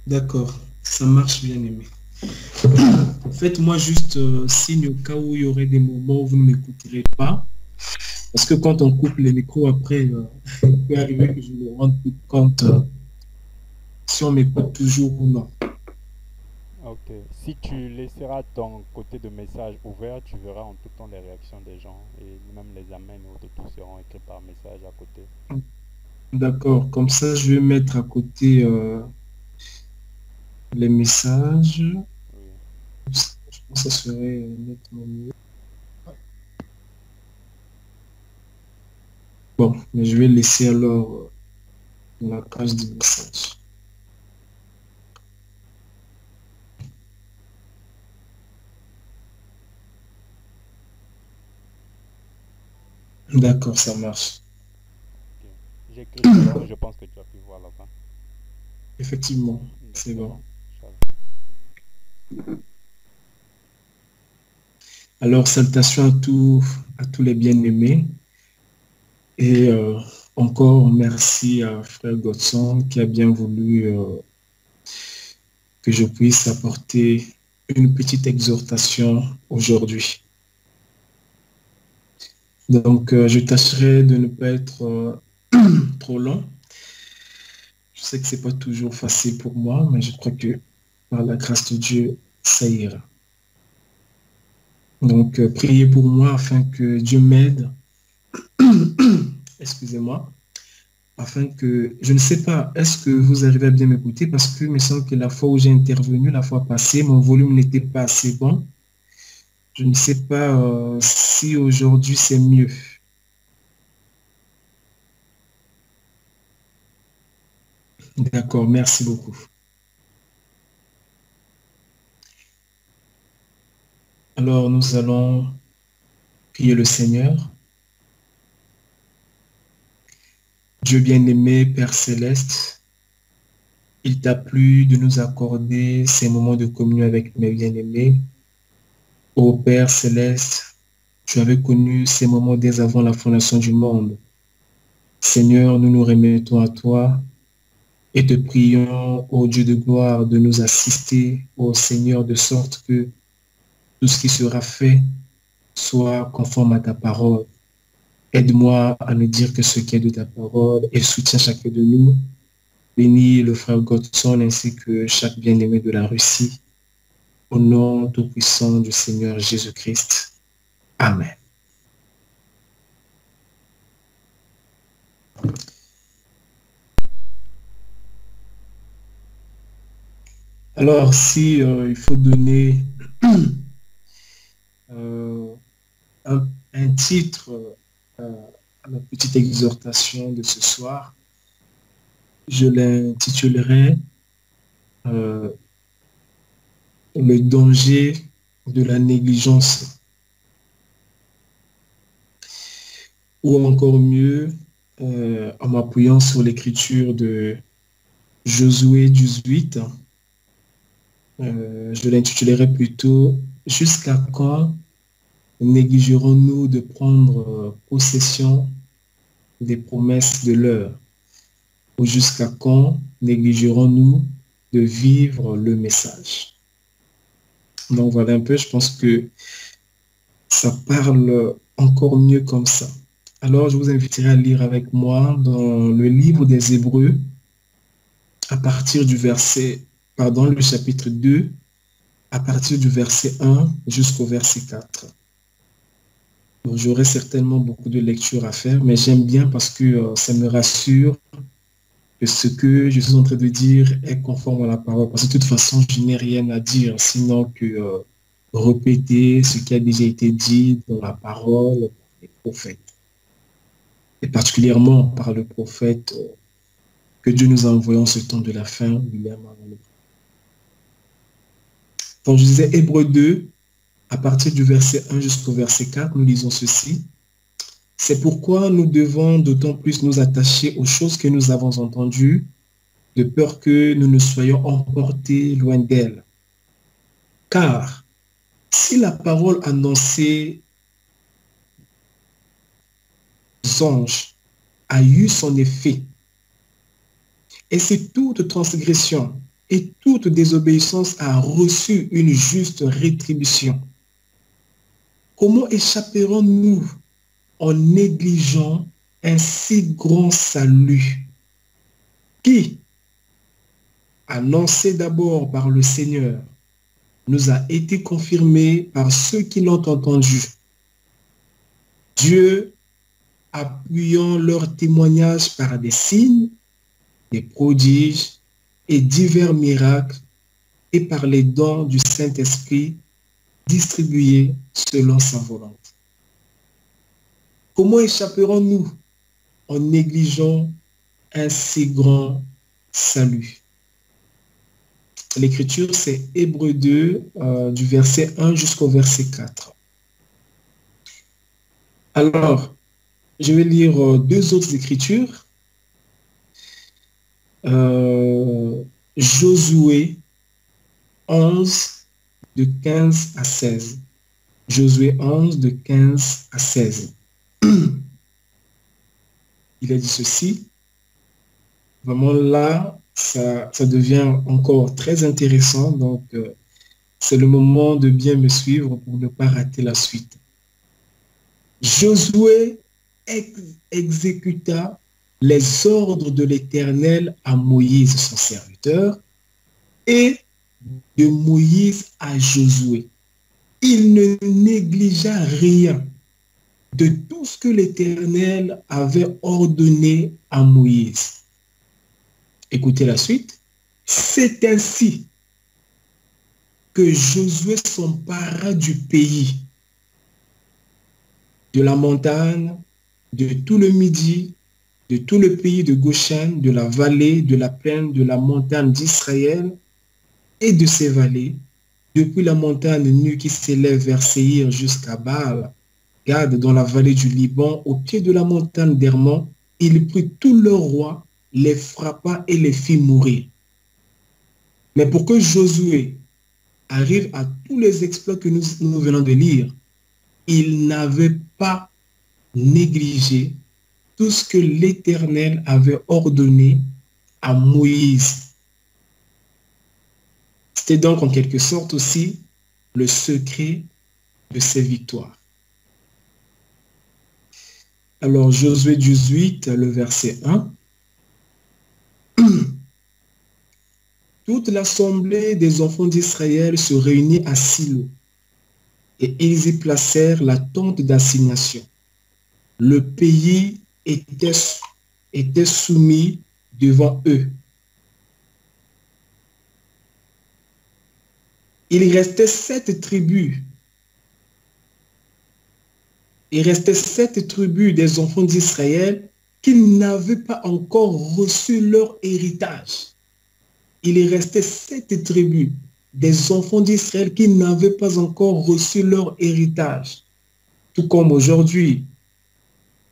D'accord, ça marche bien aimé. Faites-moi juste signe au cas où il y aurait des moments où vous ne m'écouterez pas. Parce que quand on coupe les micros après, il peut arriver que je me rende plus compte si on m'écoute toujours ou non. Ok. Si tu laisseras ton côté de message ouvert, tu verras en tout temps les réactions des gens et même les amens ou de tout seront écrits par message à côté. D'accord, comme ça, je vais mettre à côté les messages. Oui. Je pense que ça serait nettement mieux. Bon, mais je vais laisser alors la case du message. D'accord, ça marche. Ok. J'écris alors, je pense que tu as pu voir là-bas. Effectivement, c'est C'est bon. bon. Ça va. Alors, salutations à tous les bien-aimés. Et encore merci à Frère Godson qui a bien voulu que je puisse apporter une petite exhortation aujourd'hui. Donc, je tâcherai de ne pas être trop long. Je sais que c'est pas toujours facile pour moi, mais je crois que par la grâce de Dieu, ça ira. Donc, priez pour moi afin que Dieu m'aide, excusez-moi, afin que, je ne sais pas, est-ce que vous arrivez à bien m'écouter parce que il me semble que la fois où j'ai intervenu, la fois passée, mon volume n'était pas assez bon. Je ne sais pas si aujourd'hui c'est mieux. D'accord, merci beaucoup. Alors, nous allons prier le Seigneur. Dieu bien-aimé, Père céleste, il t'a plu de nous accorder ces moments de communion avec mes bien-aimés. Ô Père céleste, tu avais connu ces moments dès avant la fondation du monde. Seigneur, nous nous remettons à toi et te prions, ô Dieu de gloire, de nous assister, ô Seigneur, de sorte que tout ce qui sera fait soit conforme à ta parole. Aide-moi à ne dire que ce qui est de ta parole et soutiens chacun de nous. Bénis le frère Godson ainsi que chaque bien-aimé de la Russie. Au nom tout-puissant du Seigneur Jésus-Christ. Amen. Alors, si il faut donner euh, un titre à la petite exhortation de ce soir, je l'intitulerai euh, Le danger de la négligence, ou encore mieux, en m'appuyant sur l'écriture de Josué 18, je l'intitulerai plutôt Jusqu'à quand négligerons-nous de prendre possession des promesses de l'heure, ou jusqu'à quand négligerons-nous de vivre le message. Donc voilà un peu, je pense que ça parle encore mieux comme ça. Alors, je vous inviterai à lire avec moi dans le livre des Hébreux, à partir du verset, pardon, le chapitre 2, à partir du verset 1 jusqu'au verset 4. J'aurai certainement beaucoup de lectures à faire, mais j'aime bien parce que ça me rassure que ce que je suis en train de dire est conforme à la parole. Parce que de toute façon, je n'ai rien à dire, sinon que répéter ce qui a déjà été dit dans la parole par les prophètes. Et particulièrement par le prophète que Dieu nous a envoyé en ce temps de la fin, William Aron. Donc je disais Hébreux 2, à partir du verset 1 jusqu'au verset 4, nous lisons ceci. C'est pourquoi nous devons d'autant plus nous attacher aux choses que nous avons entendues, de peur que nous ne soyons emportés loin d'elles. Car si la parole annoncée aux anges a eu son effet, et c'est toute transgression et toute désobéissance a reçu une juste rétribution. Comment échapperons-nous en négligeant un si grand salut qui, annoncé d'abord par le Seigneur, nous a été confirmé par ceux qui l'ont entendu? Dieu, appuyant leur témoignage par des signes, des prodiges et divers miracles, et par les dons du Saint-Esprit distribués selon sa volonté. Comment échapperons-nous en négligeant un si grand salut? L'écriture, c'est Hébreux 2, du verset 1 jusqu'au verset 4. Alors, je vais lire deux autres écritures. Josué 11, de 15 à 16. Josué 11, de 15 à 16. Il a dit ceci. Vraiment là, ça devient encore très intéressant. Donc, c'est le moment de bien me suivre pour ne pas rater la suite. Josué exécuta les ordres de l'Éternel à Moïse, son serviteur, et de Moïse à Josué. Il ne négligea rien de tout ce que l'Éternel avait ordonné à Moïse. Écoutez la suite. C'est ainsi que Josué s'empara du pays, de la montagne, de tout le Midi, de tout le pays de Goshen, de la vallée, de la plaine, de la montagne d'Israël et de ses vallées, depuis la montagne nue qui s'élève vers Séhir jusqu'à Baal, Gad dans la vallée du Liban, au pied de la montagne d'Hermon. Il prit tous leurs rois, les frappa et les fit mourir. Mais pour que Josué arrive à tous les exploits que nous venons de lire, il n'avait pas négligé tout ce que l'Éternel avait ordonné à Moïse. C'était donc en quelque sorte aussi le secret de ses victoires. Alors Josué 18, le verset 1. Toute l'assemblée des enfants d'Israël se réunit à Silo, et ils y placèrent la tente d'assignation. Le pays était soumis devant eux. Il restait 7 tribus. Il restait 7 tribus des enfants d'Israël qui n'avaient pas encore reçu leur héritage. Il restait 7 tribus des enfants d'Israël qui n'avaient pas encore reçu leur héritage. Tout comme aujourd'hui,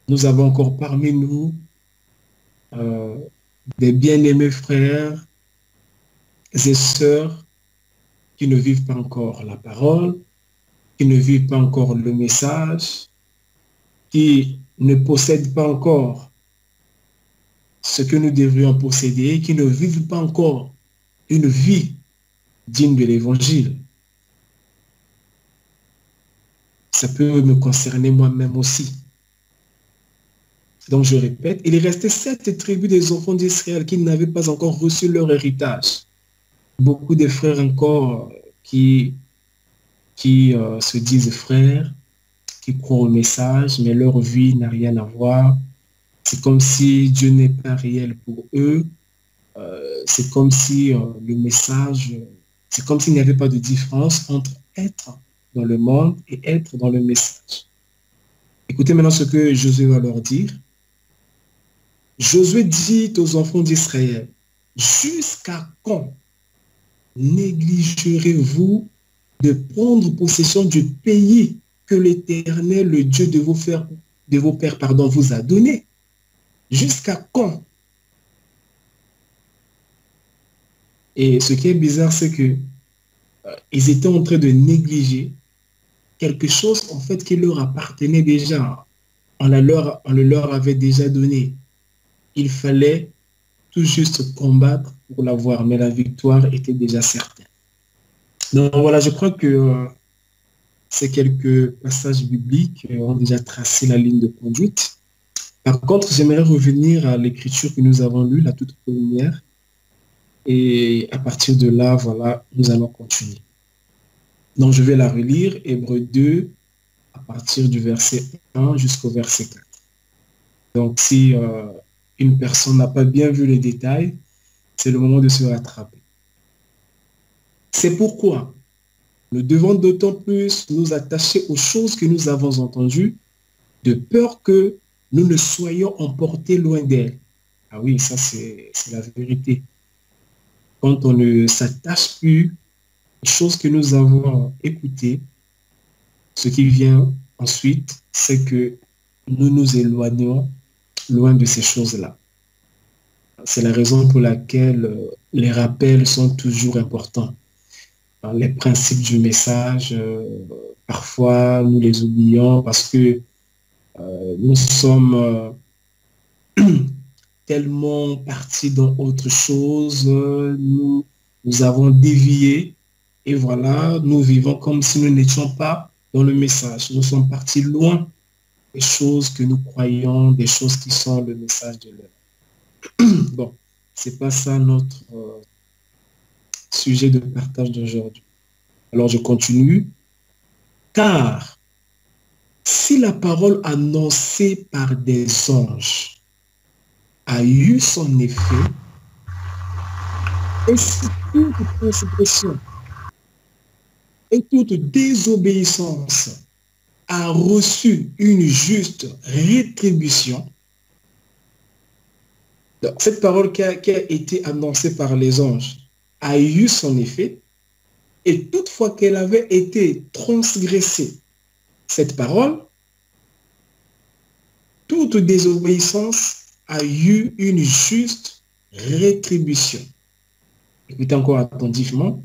nous avons encore parmi nous des bien-aimés frères et sœurs qui ne vivent pas encore la parole, qui ne vivent pas encore le message, qui ne possèdent pas encore ce que nous devrions posséder, qui ne vivent pas encore une vie digne de l'Évangile. Ça peut me concerner moi-même aussi. Donc je répète, il restait 7 tribus des enfants d'Israël qui n'avaient pas encore reçu leur héritage. Beaucoup de frères encore qui se disent frères, qui croient au message, mais leur vie n'a rien à voir. C'est comme si Dieu n'est pas réel pour eux. C'est comme si le message, c'est comme s'il n'y avait pas de différence entre être dans le monde et être dans le message. Écoutez maintenant ce que Josué va leur dire. Josué dit aux enfants d'Israël, jusqu'à quand négligerez-vous de prendre possession du pays que l'Éternel, le Dieu de vos pères, vous a donné? Jusqu'à quand? Et ce qui est bizarre, c'est que ils étaient en train de négliger quelque chose en fait qui leur appartenait déjà. On le leur avait déjà donné. Il fallait tout juste combattre pour l'avoir, mais la victoire était déjà certaine. Donc voilà, je crois que ces quelques passages bibliques ont déjà tracé la ligne de conduite. Par contre, j'aimerais revenir à l'écriture que nous avons lue, la toute première, et à partir de là, voilà, nous allons continuer. Donc, je vais la relire, Hébreux 2, à partir du verset 1 jusqu'au verset 4. Donc, si une personne n'a pas bien vu les détails, c'est le moment de se rattraper. C'est pourquoi nous devons d'autant plus nous attacher aux choses que nous avons entendues, de peur que nous ne soyons emportés loin d'elles. Ah oui, ça c'est la vérité. Quand on ne s'attache plus aux choses que nous avons écoutées, ce qui vient ensuite, c'est que nous nous éloignons loin de ces choses-là. C'est la raison pour laquelle les rappels sont toujours importants. Les principes du message, parfois nous les oublions parce que nous sommes tellement partis dans autre chose, nous avons dévié et voilà, nous vivons comme si nous n'étions pas dans le message. Nous sommes partis loin des choses que nous croyons, des choses qui sont le message de l'heure. Bon, c'est pas ça notre sujet de partage d'aujourd'hui. Alors je continue. Car si la parole annoncée par des anges a eu son effet, et si toute transgression et toute désobéissance a reçu une juste rétribution, donc, cette parole qui a été annoncée par les anges a eu son effet, et toutefois qu'elle avait été transgressée, cette parole, toute désobéissance a eu une juste rétribution. Écoutez encore attentivement.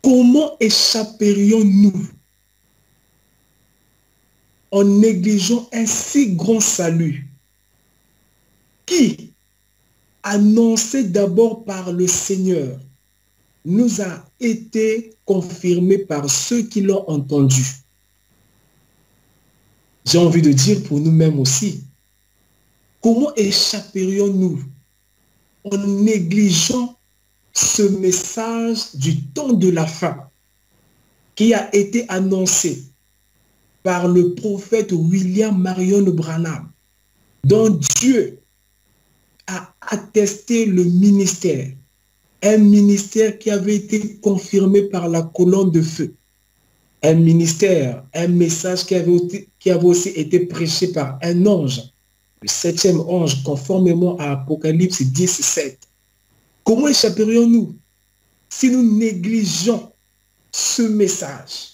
Comment échapperions-nous en négligeant un si grand salut qui, annoncé d'abord par le Seigneur, nous a été confirmé par ceux qui l'ont entendu? J'ai envie de dire pour nous-mêmes aussi, comment échapperions-nous en négligeant ce message du temps de la fin qui a été annoncé par le prophète William Marion Branham, dont Dieu a attesté le ministère, un ministère qui avait été confirmé par la colonne de feu, un ministère, un message qui avait aussi été prêché par un ange, le 7e ange, conformément à Apocalypse 10, 7. Comment échapperions-nous si nous négligeons ce message?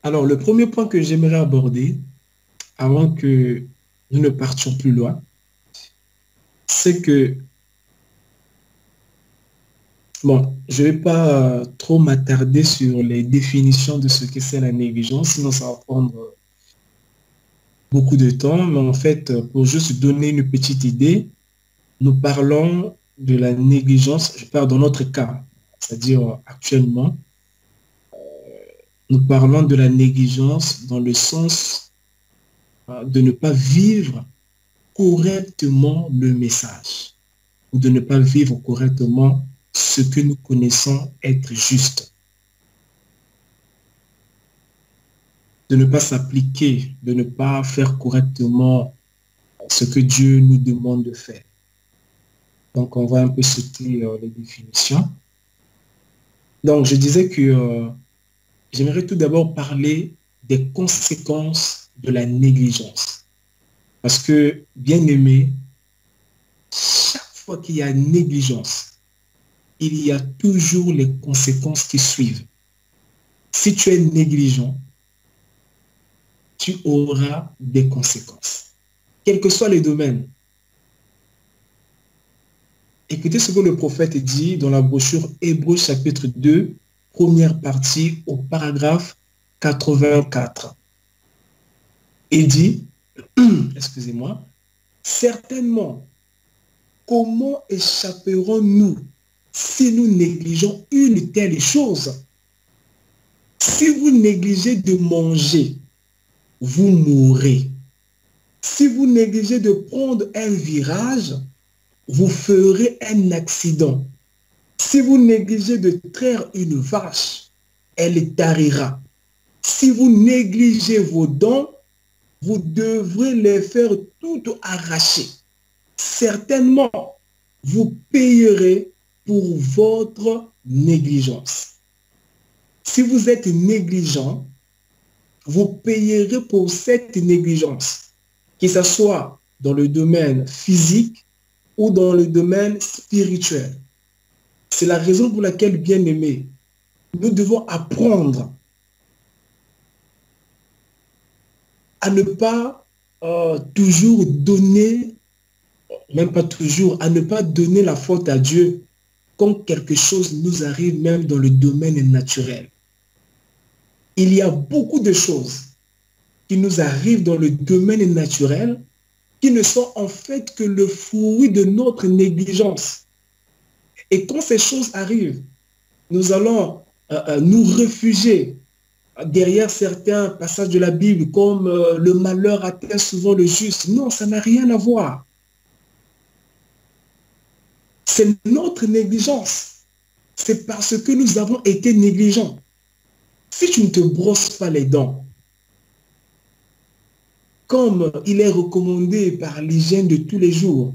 Alors, le premier point que j'aimerais aborder, avant que nous ne partions plus loin, c'est que, bon, je ne vais pas trop m'attarder sur les définitions de ce que c'est la négligence, sinon ça va prendre beaucoup de temps, mais en fait, pour juste donner une petite idée, nous parlons de la négligence, je parle dans notre cas, c'est-à-dire actuellement, nous parlons de la négligence dans le sens de ne pas vivre correctement le message ou de ne pas vivre correctement ce que nous connaissons être juste. De ne pas s'appliquer, de ne pas faire correctement ce que Dieu nous demande de faire. Donc, on va un peu sauter les définitions. Donc, je disais que j'aimerais tout d'abord parler des conséquences de la négligence. Parce que, bien aimé, chaque fois qu'il y a négligence, il y a toujours les conséquences qui suivent. Si tu es négligent, tu auras des conséquences, quel que soit le domaine. Écoutez ce que le prophète dit dans la brochure Hébreux chapitre 2, première partie, au paragraphe 84. Il dit, excusez-moi, certainement, comment échapperons-nous si nous négligeons une telle chose? Si vous négligez de manger, vous mourrez. Si vous négligez de prendre un virage, vous ferez un accident. Si vous négligez de traire une vache, elle tarira. Si vous négligez vos dents, vous devrez les faire toutes arracher. Certainement, vous payerez pour votre négligence. Si vous êtes négligent, vous payerez pour cette négligence, que ce soit dans le domaine physique ou dans le domaine spirituel. C'est la raison pour laquelle, bien-aimés, nous devons apprendre à ne pas toujours donner, même pas toujours, à ne pas donner la faute à Dieu quand quelque chose nous arrive même dans le domaine naturel. Il y a beaucoup de choses qui nous arrivent dans le domaine naturel qui ne sont en fait que le fruit de notre négligence. Et quand ces choses arrivent, nous allons nous réfugier derrière certains passages de la Bible comme le malheur atteint souvent le juste. Non, ça n'a rien à voir. C'est notre négligence. C'est parce que nous avons été négligents. Si tu ne te brosses pas les dents, comme il est recommandé par l'hygiène de tous les jours,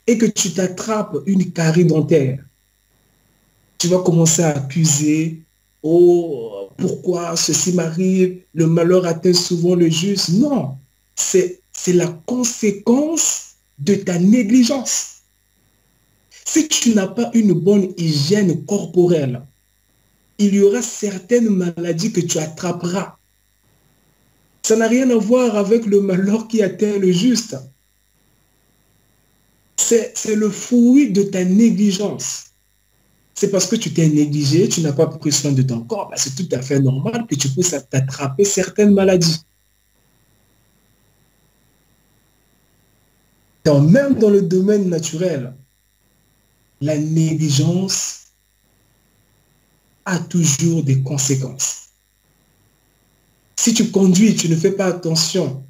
et que tu t'attrapes une carie dentaire, tu vas commencer à accuser, oh, pourquoi ceci m'arrive, le malheur atteint souvent le juste. Non, c'est la conséquence de ta négligence. Si tu n'as pas une bonne hygiène corporelle, il y aura certaines maladies que tu attraperas. Ça n'a rien à voir avec le malheur qui atteint le juste. C'est le fruit de ta négligence. C'est parce que tu t'es négligé, tu n'as pas pris soin de ton corps. Ben, c'est tout à fait normal que tu puisses t'attraper certaines maladies. Donc, même dans le domaine naturel, la négligence a toujours des conséquences. Si tu conduis, tu ne fais pas attention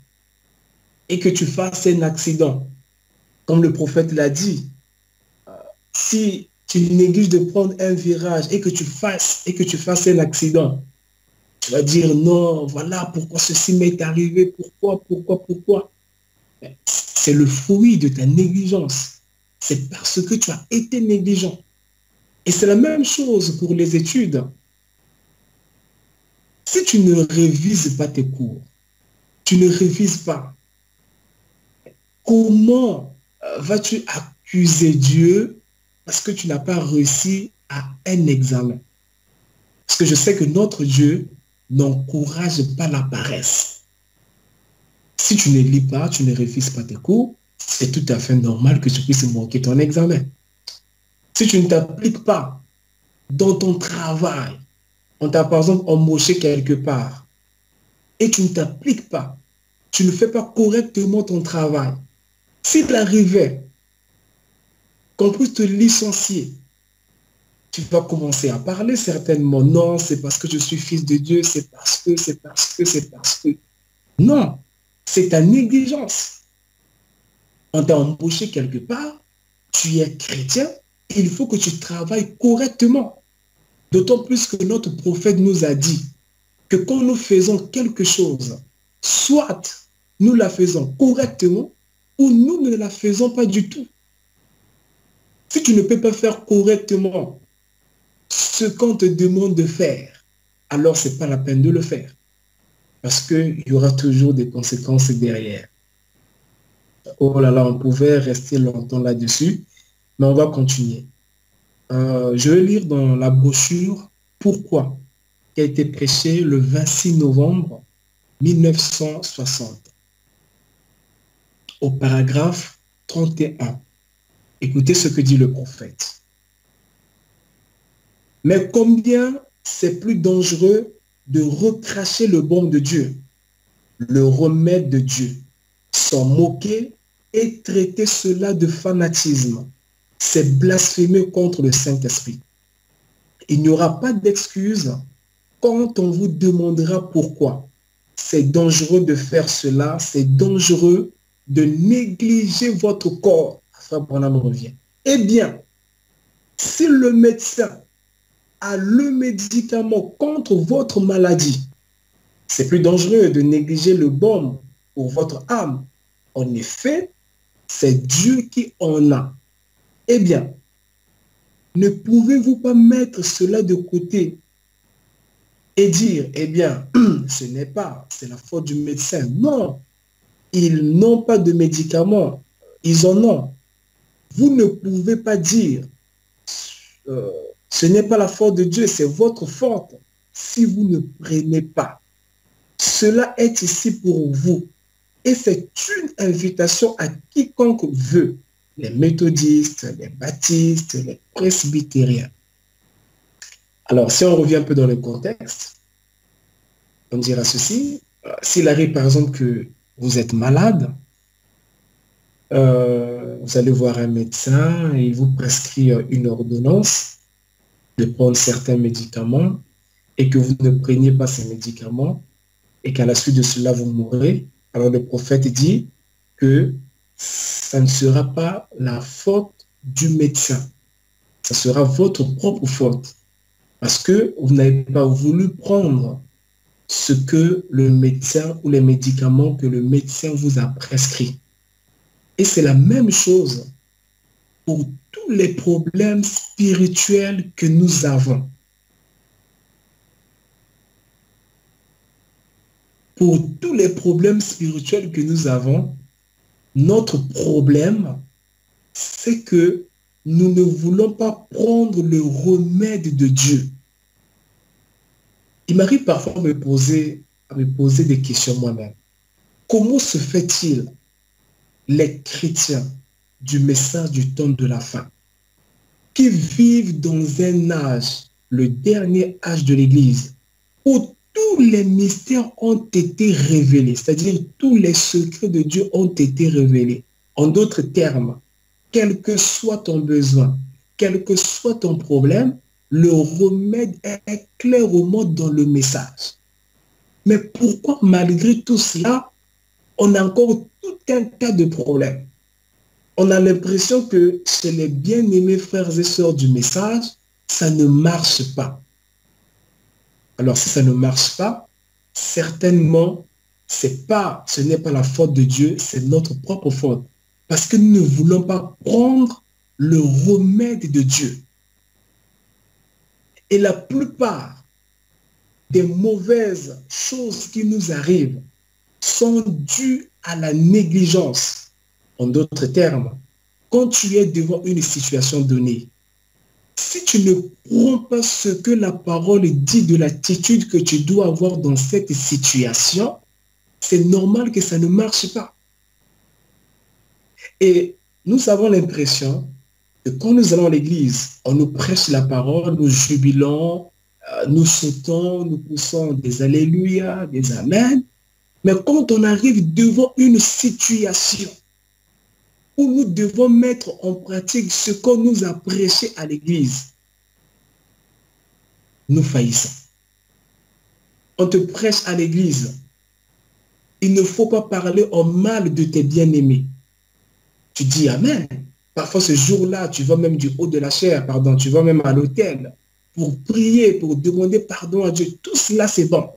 et que tu fasses un accident, comme le prophète l'a dit, si tu négliges de prendre un virage et que tu fasses un accident, tu vas dire non, voilà pourquoi ceci m'est arrivé, pourquoi. C'est le fruit de ta négligence. C'est parce que tu as été négligent. Et c'est la même chose pour les études. Si tu ne révises pas tes cours, tu ne révises pas, comment vas-tu accuser Dieu parce que tu n'as pas réussi à un examen? Parce que je sais que notre Dieu n'encourage pas la paresse. Si tu ne lis pas, tu ne révises pas tes cours, c'est tout à fait normal que tu puisses manquer ton examen. Si tu ne t'appliques pas dans ton travail, on t'a par exemple embauché quelque part et tu ne t'appliques pas, tu ne fais pas correctement ton travail. S'il arrivait qu'on puisse te licencier, tu vas commencer à parler certainement. Non, c'est parce que je suis fils de Dieu, c'est parce que. Non, c'est ta négligence. On t'a embauché quelque part, tu es chrétien, il faut que tu travailles correctement. D'autant plus que notre prophète nous a dit que quand nous faisons quelque chose, soit nous la faisons correctement ou nous ne la faisons pas du tout. Si tu ne peux pas faire correctement ce qu'on te demande de faire, alors ce n'est pas la peine de le faire. Parce qu'il y aura toujours des conséquences derrière. Oh là là, on pouvait rester longtemps là-dessus, mais on va continuer. Je vais lire dans la brochure Pourquoi, qui a été prêchée le 26 novembre 1960, au paragraphe 31. Écoutez ce que dit le prophète. Mais combien c'est plus dangereux de recracher le baume de Dieu, le remède de Dieu, s'en moquer et traiter cela de fanatisme. C'est blasphémer contre le Saint-Esprit. Il n'y aura pas d'excuse quand on vous demandera pourquoi. C'est dangereux de faire cela, c'est dangereux de négliger votre corps. Frère Branham revient. Eh bien, si le médecin a le médicament contre votre maladie, c'est plus dangereux de négliger le baume pour votre âme. En effet, c'est Dieu qui en a. Eh bien, ne pouvez-vous pas mettre cela de côté et dire, eh bien, ce n'est pas, c'est la faute du médecin. Non, ils n'ont pas de médicaments, ils en ont. Vous ne pouvez pas dire, ce n'est pas la faute de Dieu, c'est votre faute si vous ne prenez pas. Cela est ici pour vous. Et c'est une invitation à quiconque veut, les méthodistes, les baptistes, les presbytériens. Alors, si on revient un peu dans le contexte, on dira ceci. S'il arrive, par exemple, que vous êtes malade, vous allez voir un médecin et il vous prescrit une ordonnance de prendre certains médicaments et que vous ne preniez pas ces médicaments et qu'à la suite de cela, vous mourrez. Alors, le prophète dit que ça ne sera pas la faute du médecin. Ça sera votre propre faute. Parce que vous n'avez pas voulu prendre ce que le médecin ou les médicaments que le médecin vous a prescrits. Et c'est la même chose pour tous les problèmes spirituels que nous avons. Pour tous les problèmes spirituels que nous avons, notre problème, c'est que nous ne voulons pas prendre le remède de Dieu. Il m'arrive parfois à me poser des questions moi-même. Comment se fait-il, les chrétiens du message du temps de la fin, qui vivent dans un âge, le dernier âge de l'Église, où tous les mystères ont été révélés, c'est-à-dire tous les secrets de Dieu ont été révélés. En d'autres termes, quel que soit ton besoin, quel que soit ton problème, le remède est clairement dans le message. Mais pourquoi, malgré tout cela, on a encore tout un tas de problèmes? On a l'impression que chez les bien-aimés frères et sœurs du message, ça ne marche pas. Alors, si ça ne marche pas, certainement, ce n'est pas la faute de Dieu, c'est notre propre faute. Parce que nous ne voulons pas prendre le remède de Dieu. Et la plupart des mauvaises choses qui nous arrivent sont dues à la négligence. En d'autres termes, quand tu es devant une situation donnée, si tu ne prends pas ce que la parole dit de l'attitude que tu dois avoir dans cette situation, c'est normal que ça ne marche pas. Et nous avons l'impression que quand nous allons à l'église, on nous prêche la parole, nous jubilons, nous sautons, nous poussons des alléluia, des amen. Mais quand on arrive devant une situation où nous devons mettre en pratique ce qu'on nous a prêché à l'église, nous faillissons. On te prêche à l'église. Il ne faut pas parler en mal de tes bien-aimés. Tu dis amen. Parfois, ce jour-là, tu vas même du haut de la chair, tu vas même à l'autel pour prier, pour demander pardon à Dieu. Tout cela, c'est bon.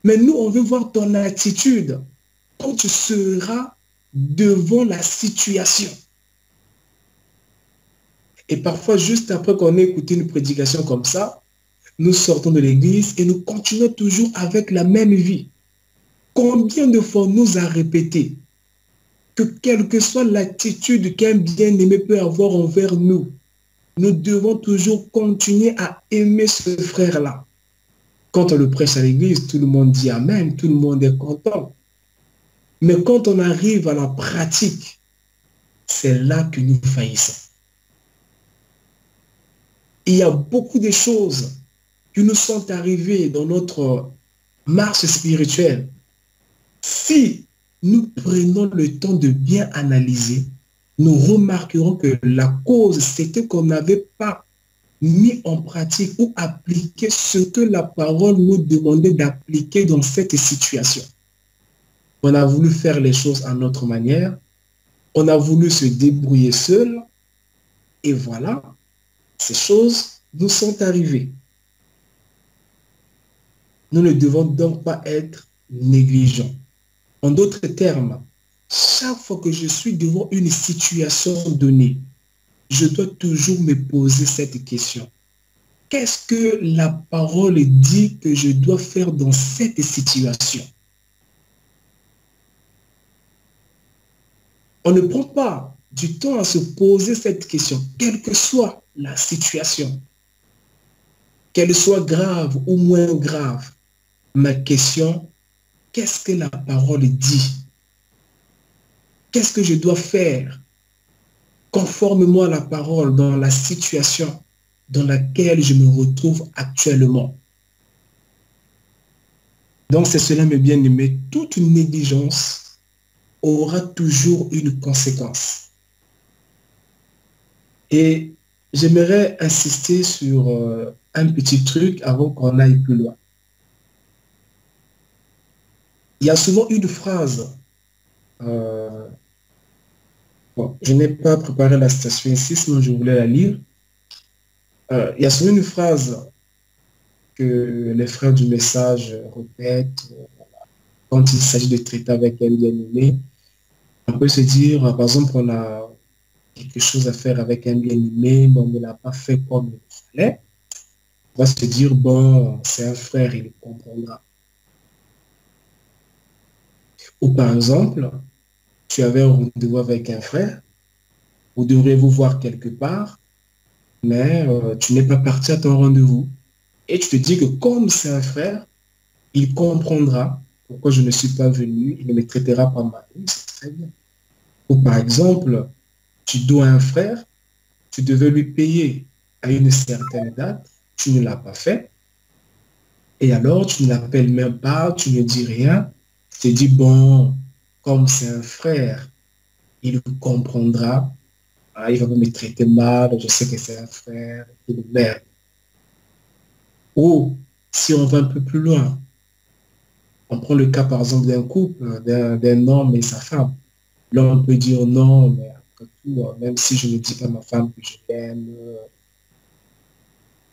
Mais nous, on veut voir ton attitude quand tu seras devant la situation. Et parfois, juste après qu'on ait écouté une prédication comme ça, nous sortons de l'église et nous continuons toujours avec la même vie. Combien de fois nous a répété que quelle que soit l'attitude qu'un bien-aimé peut avoir envers nous, nous devons toujours continuer à aimer ce frère-là. Quand on le prêche à l'église, tout le monde dit amen, tout le monde est content. Mais quand on arrive à la pratique, c'est là que nous faillissons. Il y a beaucoup de choses qui nous sont arrivées dans notre marche spirituelle, si nous prenons le temps de bien analyser, nous remarquerons que la cause, c'était qu'on n'avait pas mis en pratique ou appliqué ce que la parole nous demandait d'appliquer dans cette situation. On a voulu faire les choses à notre manière, on a voulu se débrouiller seul, et voilà, ces choses nous sont arrivées. Nous ne devons donc pas être négligents. En d'autres termes, chaque fois que je suis devant une situation donnée, je dois toujours me poser cette question. Qu'est-ce que la parole dit que je dois faire dans cette situation? On ne prend pas du temps à se poser cette question, quelle que soit la situation, qu'elle soit grave ou moins grave. Ma question, qu'est-ce que la parole dit? Qu'est-ce que je dois faire conformément à la parole dans la situation dans laquelle je me retrouve actuellement? Donc, c'est cela, mes bien-aimés, toute négligence aura toujours une conséquence. Et j'aimerais insister sur un petit truc avant qu'on aille plus loin. Il y a souvent une phrase, bon, je n'ai pas préparé la citation ici, sinon je voulais la lire. Il y a souvent une phrase que les frères du message répètent quand il s'agit de traiter avec un bien-aimé. On peut se dire, par exemple, on a quelque chose à faire avec un bien-aimé, mais on ne l'a pas fait comme il fallait. On va se dire, bon, c'est un frère, il comprendra. Ou par exemple, tu avais un rendez-vous avec un frère, vous devrez vous voir quelque part, mais tu n'es pas parti à ton rendez-vous. Et tu te dis que comme c'est un frère, il comprendra pourquoi je ne suis pas venu, il ne me traitera pas mal. Oui, c'est très bien. Ou par exemple, tu dois un frère, tu devais lui payer à une certaine date, tu ne l'as pas fait, et alors tu ne l'appelles même pas, tu ne dis rien, tu te dis, bon, comme c'est un frère, il comprendra, ah, il va me traiter mal, je sais que c'est un frère, il est merde. Ou si on va un peu plus loin, on prend le cas par exemple d'un couple, d'un homme et sa femme. Là, on peut dire non, mais après tout, même si je ne dis pas à ma femme que je l'aime,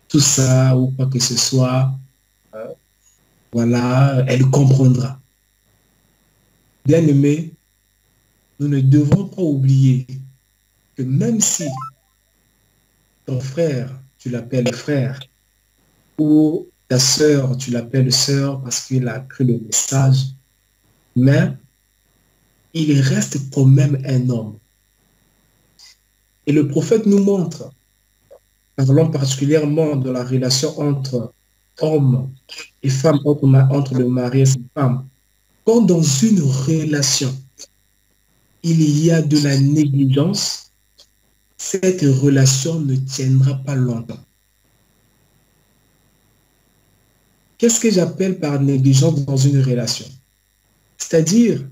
tout ça, ou quoi que ce soit, euh, voilà, elle comprendra. Bien aimé, nous ne devons pas oublier que même si ton frère, tu l'appelles frère, ou ta sœur, tu l'appelles sœur parce qu'il a cru le message, mais il reste quand même un homme. Et le prophète nous montre, parlons particulièrement de la relation entre homme et femme, entre le mari et sa femme. Quand dans une relation, il y a de la négligence, cette relation ne tiendra pas longtemps. Qu'est-ce que j'appelle par négligence dans une relation? C'est-à-dire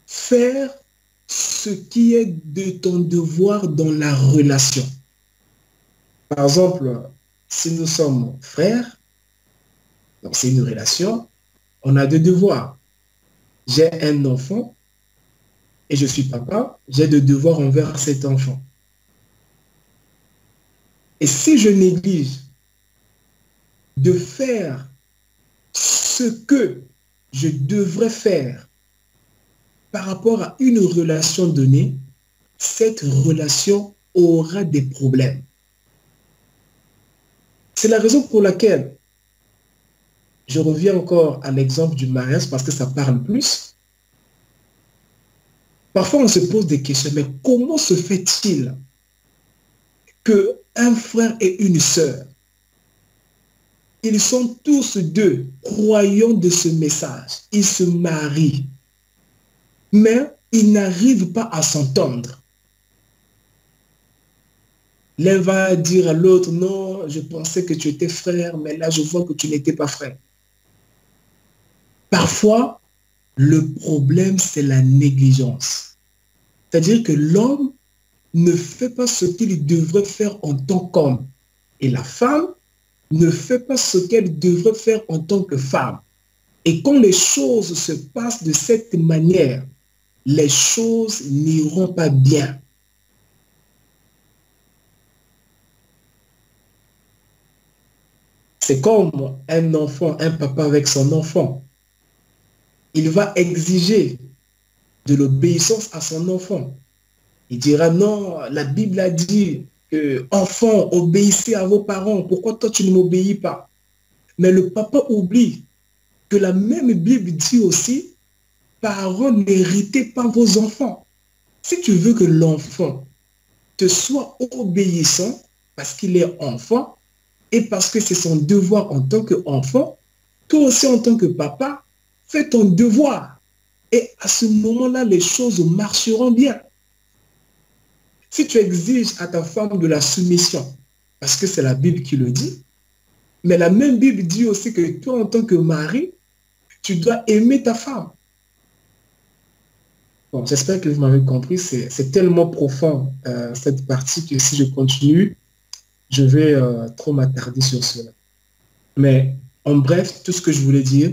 faire ce qui est de ton devoir dans la relation. Par exemple, si nous sommes frères, donc c'est une relation, on a deux devoirs. J'ai un enfant et je suis papa, j'ai des devoirs envers cet enfant. Et si je néglige de faire ce que je devrais faire par rapport à une relation donnée, cette relation aura des problèmes. C'est la raison pour laquelle je reviens encore à l'exemple du mariage parce que ça parle plus. Parfois, on se pose des questions, mais comment se fait-il qu'un frère et une sœur, ils sont tous deux croyants de ce message, ils se marient, mais ils n'arrivent pas à s'entendre? L'un va dire à l'autre, non, je pensais que tu étais frère, mais là, je vois que tu n'étais pas frère. Parfois, le problème, c'est la négligence. C'est-à-dire que l'homme ne fait pas ce qu'il devrait faire en tant qu'homme. Et la femme ne fait pas ce qu'elle devrait faire en tant que femme. Et quand les choses se passent de cette manière, les choses n'iront pas bien. C'est comme un enfant, un papa avec son enfant. Il va exiger de l'obéissance à son enfant. Il dira non, la Bible a dit que enfants, obéissez à vos parents. Pourquoi toi tu ne m'obéis pas? Mais le papa oublie que la même Bible dit aussi, parents, n'héritez pas vos enfants. Si tu veux que l'enfant te soit obéissant parce qu'il est enfant et parce que c'est son devoir en tant qu'enfant, toi aussi en tant que papa, fais ton devoir. Et à ce moment-là, les choses marcheront bien. Si tu exiges à ta femme de la soumission, parce que c'est la Bible qui le dit, mais la même Bible dit aussi que toi, en tant que mari, tu dois aimer ta femme. Bon, j'espère que vous m'avez compris, c'est tellement profond cette partie que si je continue, je vais trop m'attarder sur cela. Mais en bref, tout ce que je voulais dire,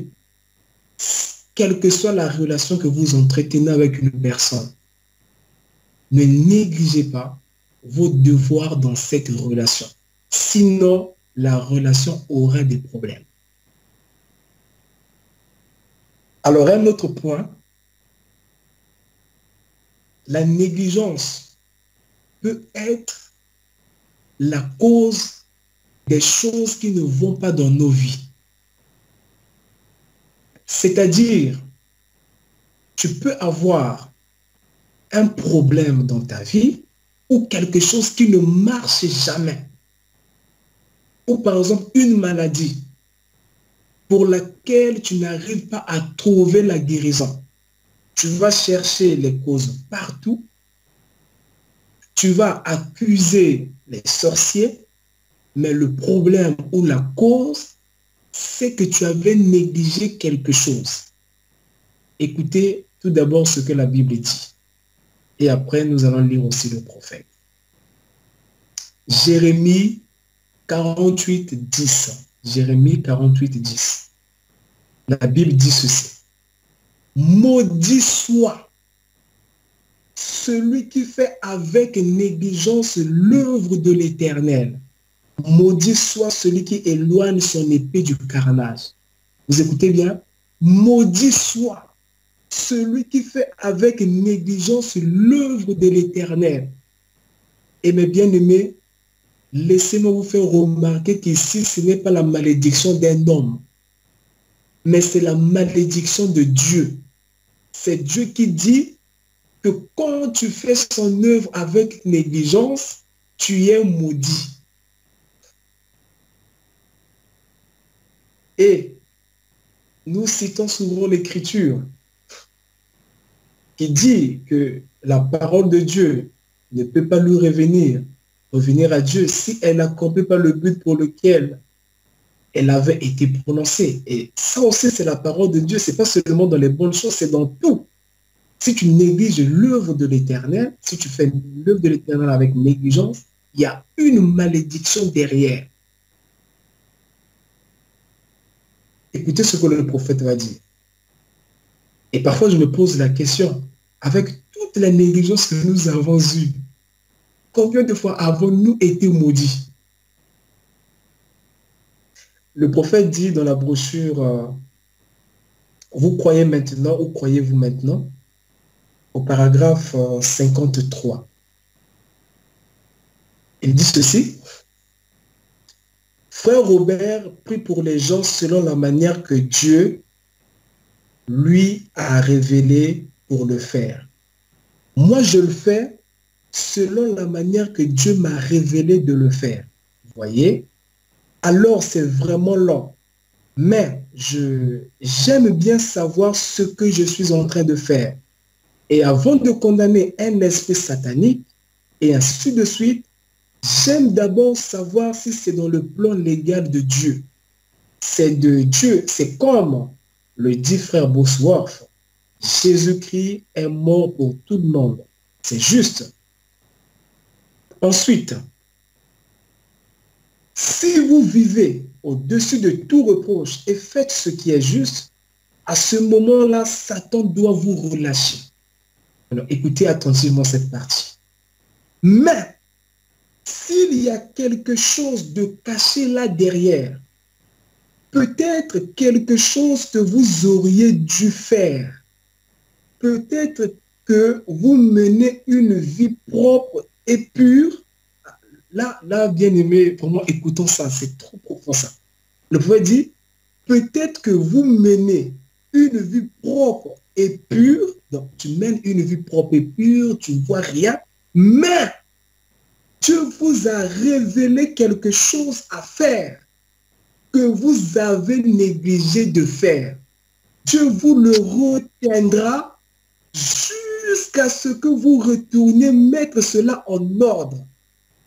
quelle que soit la relation que vous entretenez avec une personne, ne négligez pas vos devoirs dans cette relation. Sinon, la relation aura des problèmes. Alors, un autre point, la négligence peut être la cause des choses qui ne vont pas dans nos vies. C'est-à-dire, tu peux avoir un problème dans ta vie ou quelque chose qui ne marche jamais. Ou par exemple, une maladie pour laquelle tu n'arrives pas à trouver la guérison. Tu vas chercher les causes partout. Tu vas accuser les sorciers, mais le problème ou la cause, c'est que tu avais négligé quelque chose. Écoutez tout d'abord ce que la Bible dit. Et après, nous allons lire aussi le prophète. Jérémie 48, 10. Jérémie 48, 10. La Bible dit ceci. Maudit soit celui qui fait avec négligence l'œuvre de l'Éternel. Maudit soit celui qui éloigne son épée du carnage. Vous écoutez bien? Maudit soit celui qui fait avec négligence l'œuvre de l'Éternel. Et mes bien-aimés, laissez-moi vous faire remarquer qu'ici, ce n'est pas la malédiction d'un homme, mais c'est la malédiction de Dieu. C'est Dieu qui dit que quand tu fais son œuvre avec négligence, tu es maudit. Et nous citons souvent l'Écriture qui dit que la parole de Dieu ne peut pas lui revenir à Dieu si elle n'accomplit pas le but pour lequel elle avait été prononcée. Et ça aussi, c'est la parole de Dieu. Ce n'est pas seulement dans les bonnes choses, c'est dans tout. Si tu négliges l'œuvre de l'Éternel, si tu fais l'œuvre de l'Éternel avec négligence, il y a une malédiction derrière. Écoutez ce que le prophète va dire. Et parfois, je me pose la question, avec toute la négligence que nous avons eue, combien de fois avons-nous été maudits? Le prophète dit dans la brochure, vous croyez maintenant ou croyez-vous maintenant? Au paragraphe 53. Il dit ceci. Frère Robert prie pour les gens selon la manière que Dieu lui a révélé pour le faire. Moi, je le fais selon la manière que Dieu m'a révélé de le faire. Vous voyez? Alors, c'est vraiment long. Mais j'aime bien savoir ce que je suis en train de faire. Et avant de condamner un esprit satanique, et ainsi de suite, J'aime d'abord savoir si c'est dans le plan légal de Dieu. C'est de Dieu. C'est comme le dit frère Bosworth. Jésus-Christ est mort pour tout le monde. C'est juste. Ensuite, si vous vivez au-dessus de tout reproche et faites ce qui est juste, à ce moment-là, Satan doit vous relâcher. Alors, écoutez attentivement cette partie. Mais, s'il y a quelque chose de caché là derrière, peut-être quelque chose que vous auriez dû faire, peut-être que vous menez une vie propre et pure. Là, bien aimé, pour moi, écoutons ça, c'est trop profond ça. Le prophète dit, peut-être que vous menez une vie propre et pure, donc tu mènes une vie propre et pure, tu ne vois rien, mais Dieu vous a révélé quelque chose à faire que vous avez négligé de faire. Dieu vous le retiendra jusqu'à ce que vous retourniez mettre cela en ordre.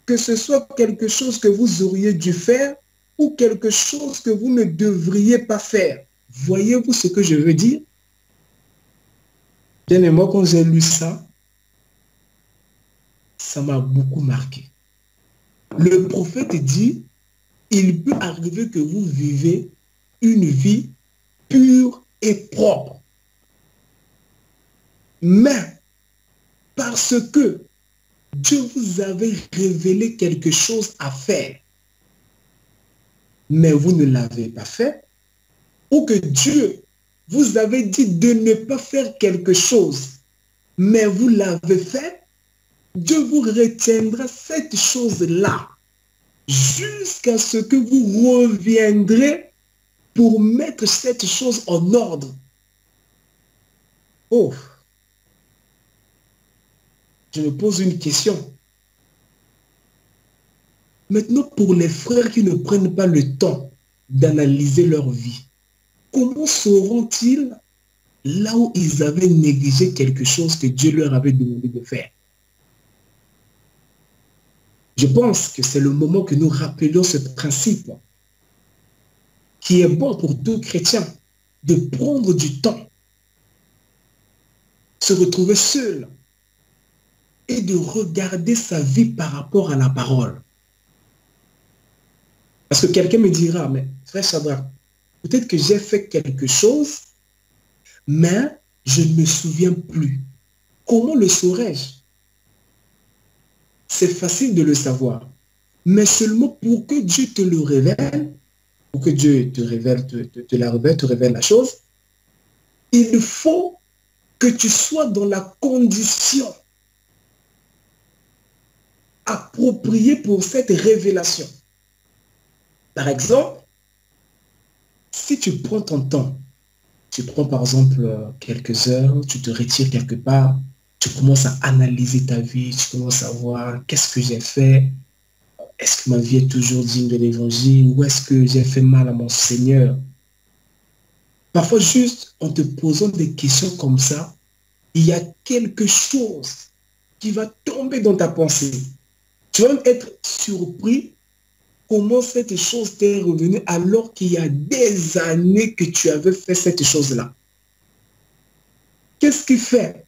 Que ce soit quelque chose que vous auriez dû faire ou quelque chose que vous ne devriez pas faire. Voyez-vous ce que je veux dire? Bien et moi, quand j'ai lu ça, ça m'a beaucoup marqué. Le prophète dit, il peut arriver que vous vivez une vie pure et propre. Mais parce que Dieu vous avait révélé quelque chose à faire, mais vous ne l'avez pas fait, ou que Dieu vous avait dit de ne pas faire quelque chose, mais vous l'avez fait, Dieu vous retiendra cette chose-là jusqu'à ce que vous reviendrez pour mettre cette chose en ordre. Oh, je me pose une question. Maintenant, pour les frères qui ne prennent pas le temps d'analyser leur vie, comment sauront-ils là où ils avaient négligé quelque chose que Dieu leur avait demandé de faire? Je pense que c'est le moment que nous rappelions ce principe qui est bon pour tout chrétien, de prendre du temps, se retrouver seul et de regarder sa vie par rapport à la parole. Parce que quelqu'un me dira, mais frère Shadrach, peut-être que j'ai fait quelque chose, mais je ne me souviens plus. Comment le saurais-je? C'est facile de le savoir, mais seulement pour que Dieu te le révèle, pour que Dieu te révèle, te révèle la chose, il faut que tu sois dans la condition appropriée pour cette révélation. Par exemple, si tu prends ton temps, tu prends par exemple quelques heures, tu te retires quelque part, tu commences à analyser ta vie, tu commences à voir qu'est-ce que j'ai fait, est-ce que ma vie est toujours digne de l'évangile ou est-ce que j'ai fait mal à mon Seigneur? Parfois, juste en te posant des questions comme ça, il y a quelque chose qui va tomber dans ta pensée. Tu vas même être surpris comment cette chose t'est revenue alors qu'il y a des années que tu avais fait cette chose-là. Qu'est-ce qui fait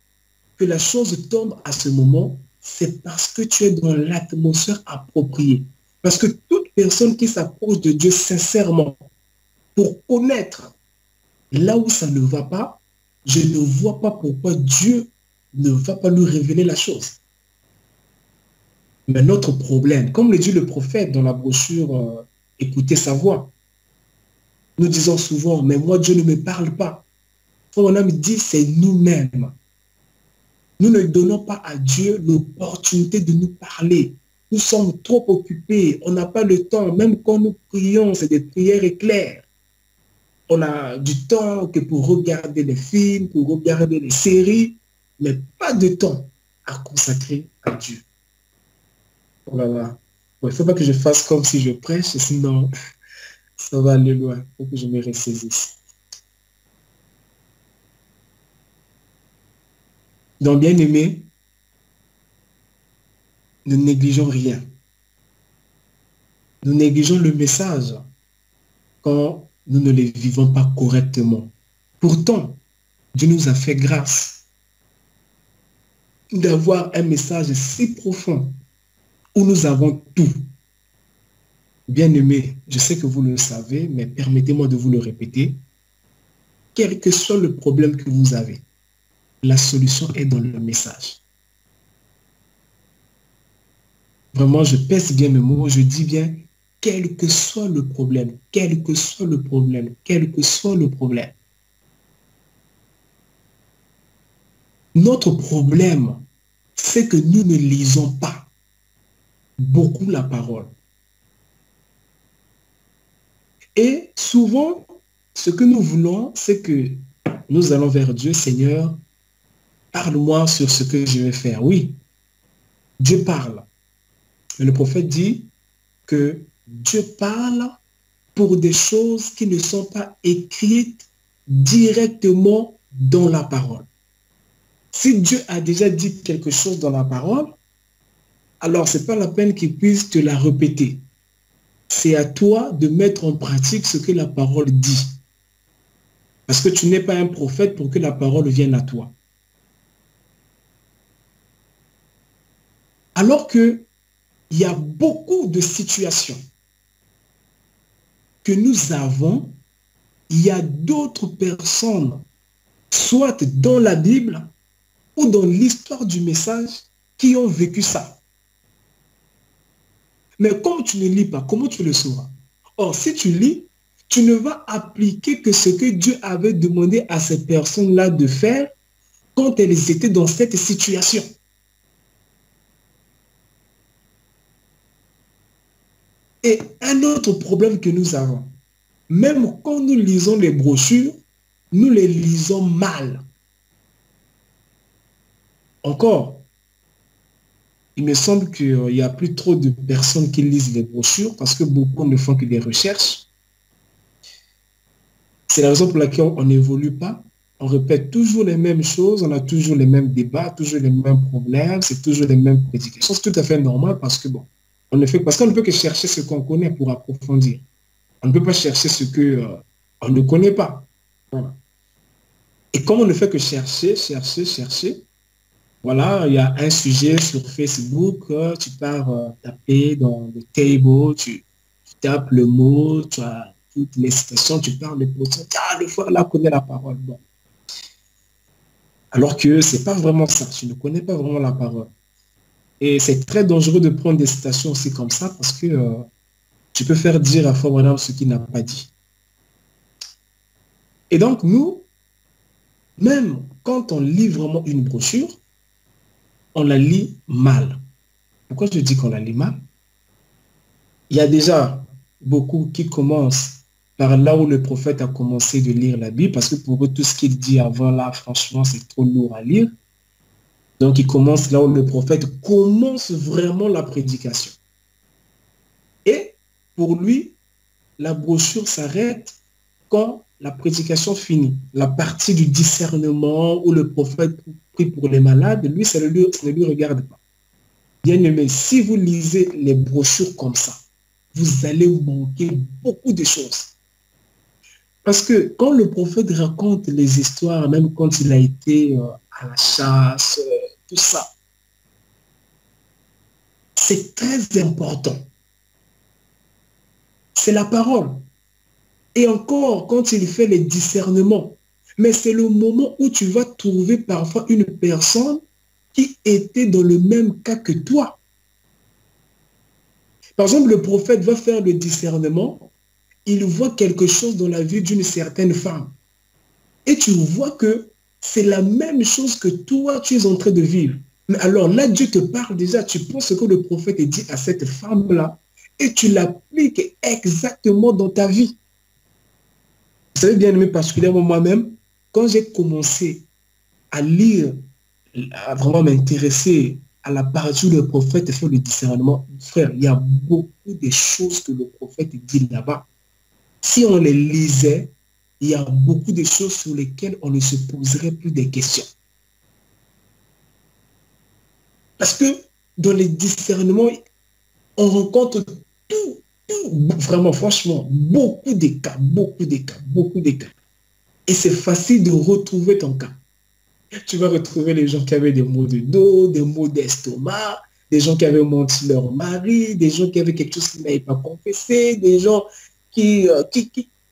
que la chose tombe à ce moment? C'est parce que tu es dans l'atmosphère appropriée. Parce que toute personne qui s'approche de Dieu sincèrement pour connaître là où ça ne va pas, je ne vois pas pourquoi Dieu ne va pas lui révéler la chose. Mais notre problème, comme le dit le prophète dans la brochure Écoutez sa voix, nous disons souvent, mais moi Dieu ne me parle pas. On a dit, c'est nous-mêmes. Nous ne donnons pas à Dieu l'opportunité de nous parler. Nous sommes trop occupés, on n'a pas le temps. Même quand nous prions, c'est des prières éclairs. On a du temps que pour regarder les films, pour regarder les séries, mais pas de temps à consacrer à Dieu. Oh là là. Il ne faut pas que je fasse comme si je prêche, sinon ça va aller loin. Il faut que je me ressaisisse. Donc, bien aimé, ne négligeons rien. Nous négligeons le message quand nous ne les vivons pas correctement. Pourtant, Dieu nous a fait grâce d'avoir un message si profond où nous avons tout. Bien-aimés, je sais que vous le savez, mais permettez-moi de vous le répéter. Quel que soit le problème que vous avez, la solution est dans le message. Vraiment, je pèse bien mes mots, je dis bien, quel que soit le problème, quel que soit le problème, quel que soit le problème. Notre problème, c'est que nous ne lisons pas beaucoup la parole. Et souvent, ce que nous voulons, c'est que nous allons vers Dieu, Seigneur, parle-moi sur ce que je vais faire. Oui, Dieu parle. Mais le prophète dit que Dieu parle pour des choses qui ne sont pas écrites directement dans la parole. Si Dieu a déjà dit quelque chose dans la parole, alors ce n'est pas la peine qu'il puisse te la répéter. C'est à toi de mettre en pratique ce que la parole dit. Parce que tu n'es pas un prophète pour que la parole vienne à toi. Alors qu'il y a beaucoup de situations que nous avons, il y a d'autres personnes, soit dans la Bible ou dans l'histoire du message, qui ont vécu ça. Mais comme tu ne lis pas, comment tu le sauras? Or, si tu lis, tu ne vas appliquer que ce que Dieu avait demandé à ces personnes-là de faire quand elles étaient dans cette situation. Et un autre problème que nous avons, même quand nous lisons les brochures, nous les lisons mal. Encore, il me semble qu'il n'y a plus trop de personnes qui lisent les brochures parce que beaucoup ne font que des recherches. C'est la raison pour laquelle on n'évolue pas. On répète toujours les mêmes choses, on a toujours les mêmes débats, toujours les mêmes problèmes, c'est toujours les mêmes prédications. C'est tout à fait normal parce que bon, parce qu'on ne peut que chercher ce qu'on connaît pour approfondir. On ne peut pas chercher ce qu'on ne connaît pas. Voilà. Et comme on ne fait que chercher, voilà, il y a un sujet sur Facebook, tu pars taper dans le table, tu tapes le mot, tu as toutes les citations, tu parles de potions, le frère là connaît la parole. Bon. Alors que ce n'est pas vraiment ça, tu ne connais pas vraiment la parole. Et c'est très dangereux de prendre des citations aussi comme ça parce que tu peux faire dire à Frère Branham ce qu'il n'a pas dit. Et donc, nous, même quand on lit vraiment une brochure, on la lit mal. Pourquoi je dis qu'on la lit mal? Il y a déjà beaucoup qui commencent par là où le prophète a commencé de lire la Bible, parce que pour eux, tout ce qu'il dit avant là, franchement, c'est trop lourd à lire. Donc, ils commencent là où le prophète commence vraiment la prédication. Et pour lui, la brochure s'arrête quand la prédication finit. La partie du discernement où le prophète prie pour les malades, lui, ça ne lui regarde pas. Bien aimé, si vous lisez les brochures comme ça, vous allez manquer beaucoup de choses. Parce que quand le prophète raconte les histoires, même quand il a été à la chasse, tout ça, c'est très important. C'est la parole. Et encore, quand il fait les discernements, mais c'est le moment où tu vas trouver parfois une personne qui était dans le même cas que toi. Par exemple, le prophète va faire le discernement, il voit quelque chose dans la vie d'une certaine femme. Et tu vois que c'est la même chose que toi, tu es en train de vivre. Mais alors là, Dieu te parle déjà, tu penses ce que le prophète dit à cette femme-là et tu l'appliques exactement dans ta vie. Vous savez bien aimé, particulièrement moi-même, quand j'ai commencé à lire, à vraiment m'intéresser à la partie où le prophète fait le discernement, frère, il y a beaucoup de choses que le prophète dit là-bas. Si on les lisait, il y a beaucoup de choses sur lesquelles on ne se poserait plus des questions. Parce que dans les discernements, on rencontre tout Vraiment, franchement, beaucoup de cas, beaucoup de cas, beaucoup de cas. Et c'est facile de retrouver ton cas. Tu vas retrouver les gens qui avaient des maux de dos, des maux d'estomac, des gens qui avaient menti leur mari, des gens qui avaient quelque chose qu'ils n'avaient pas confessé, des gens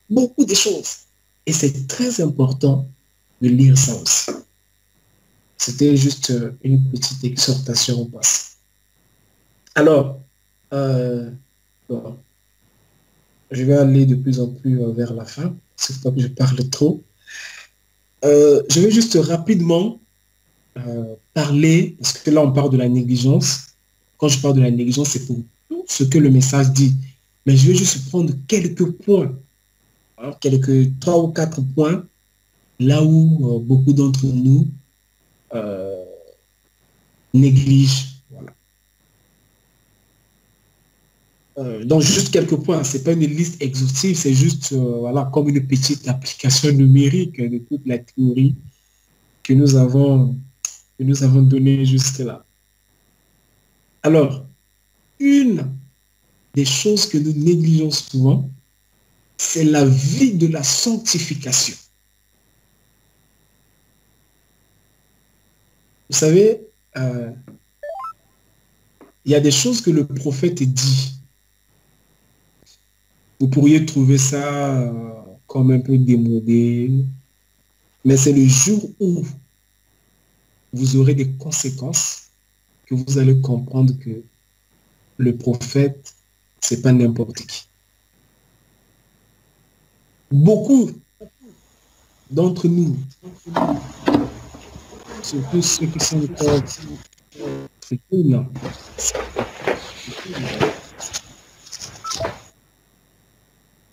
beaucoup de choses. Et c'est très important de lire ça aussi. C'était juste une petite exhortation au passé. Alors, bon, je vais aller de plus en plus vers la fin. C'est pas que je parle trop. Je vais juste rapidement parler, parce que là on parle de la négligence. Quand je parle de la négligence, c'est pour tout ce que le message dit. Mais je vais juste prendre quelques points, hein, quelques 3 ou 4 points, là où beaucoup d'entre nous négligent. Voilà. Donc juste quelques points, c'est pas une liste exhaustive, c'est juste voilà, comme une petite application numérique de toute la théorie que nous avons donnée jusque-là. Alors, une des choses que nous négligeons souvent, c'est la vie de la sanctification. Vous savez, il y a des choses que le prophète dit. Vous pourriez trouver ça comme un peu démodé, mais c'est le jour où vous aurez des conséquences que vous allez comprendre que le prophète, c'est pas n'importe qui. Beaucoup d'entre nous, surtout ceux qui sont encore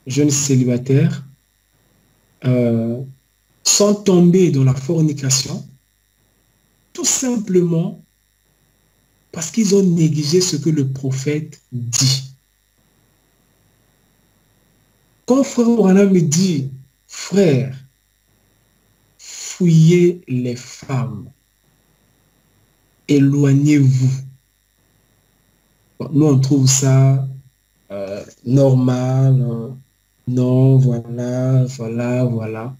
jeunes célibataires, sont tombés dans la fornication tout simplement parce qu'ils ont négligé ce que le prophète dit. Quand frère Branham me dit, frère, fouillez les femmes, éloignez-vous. Bon, nous, on trouve ça normal, non, voilà.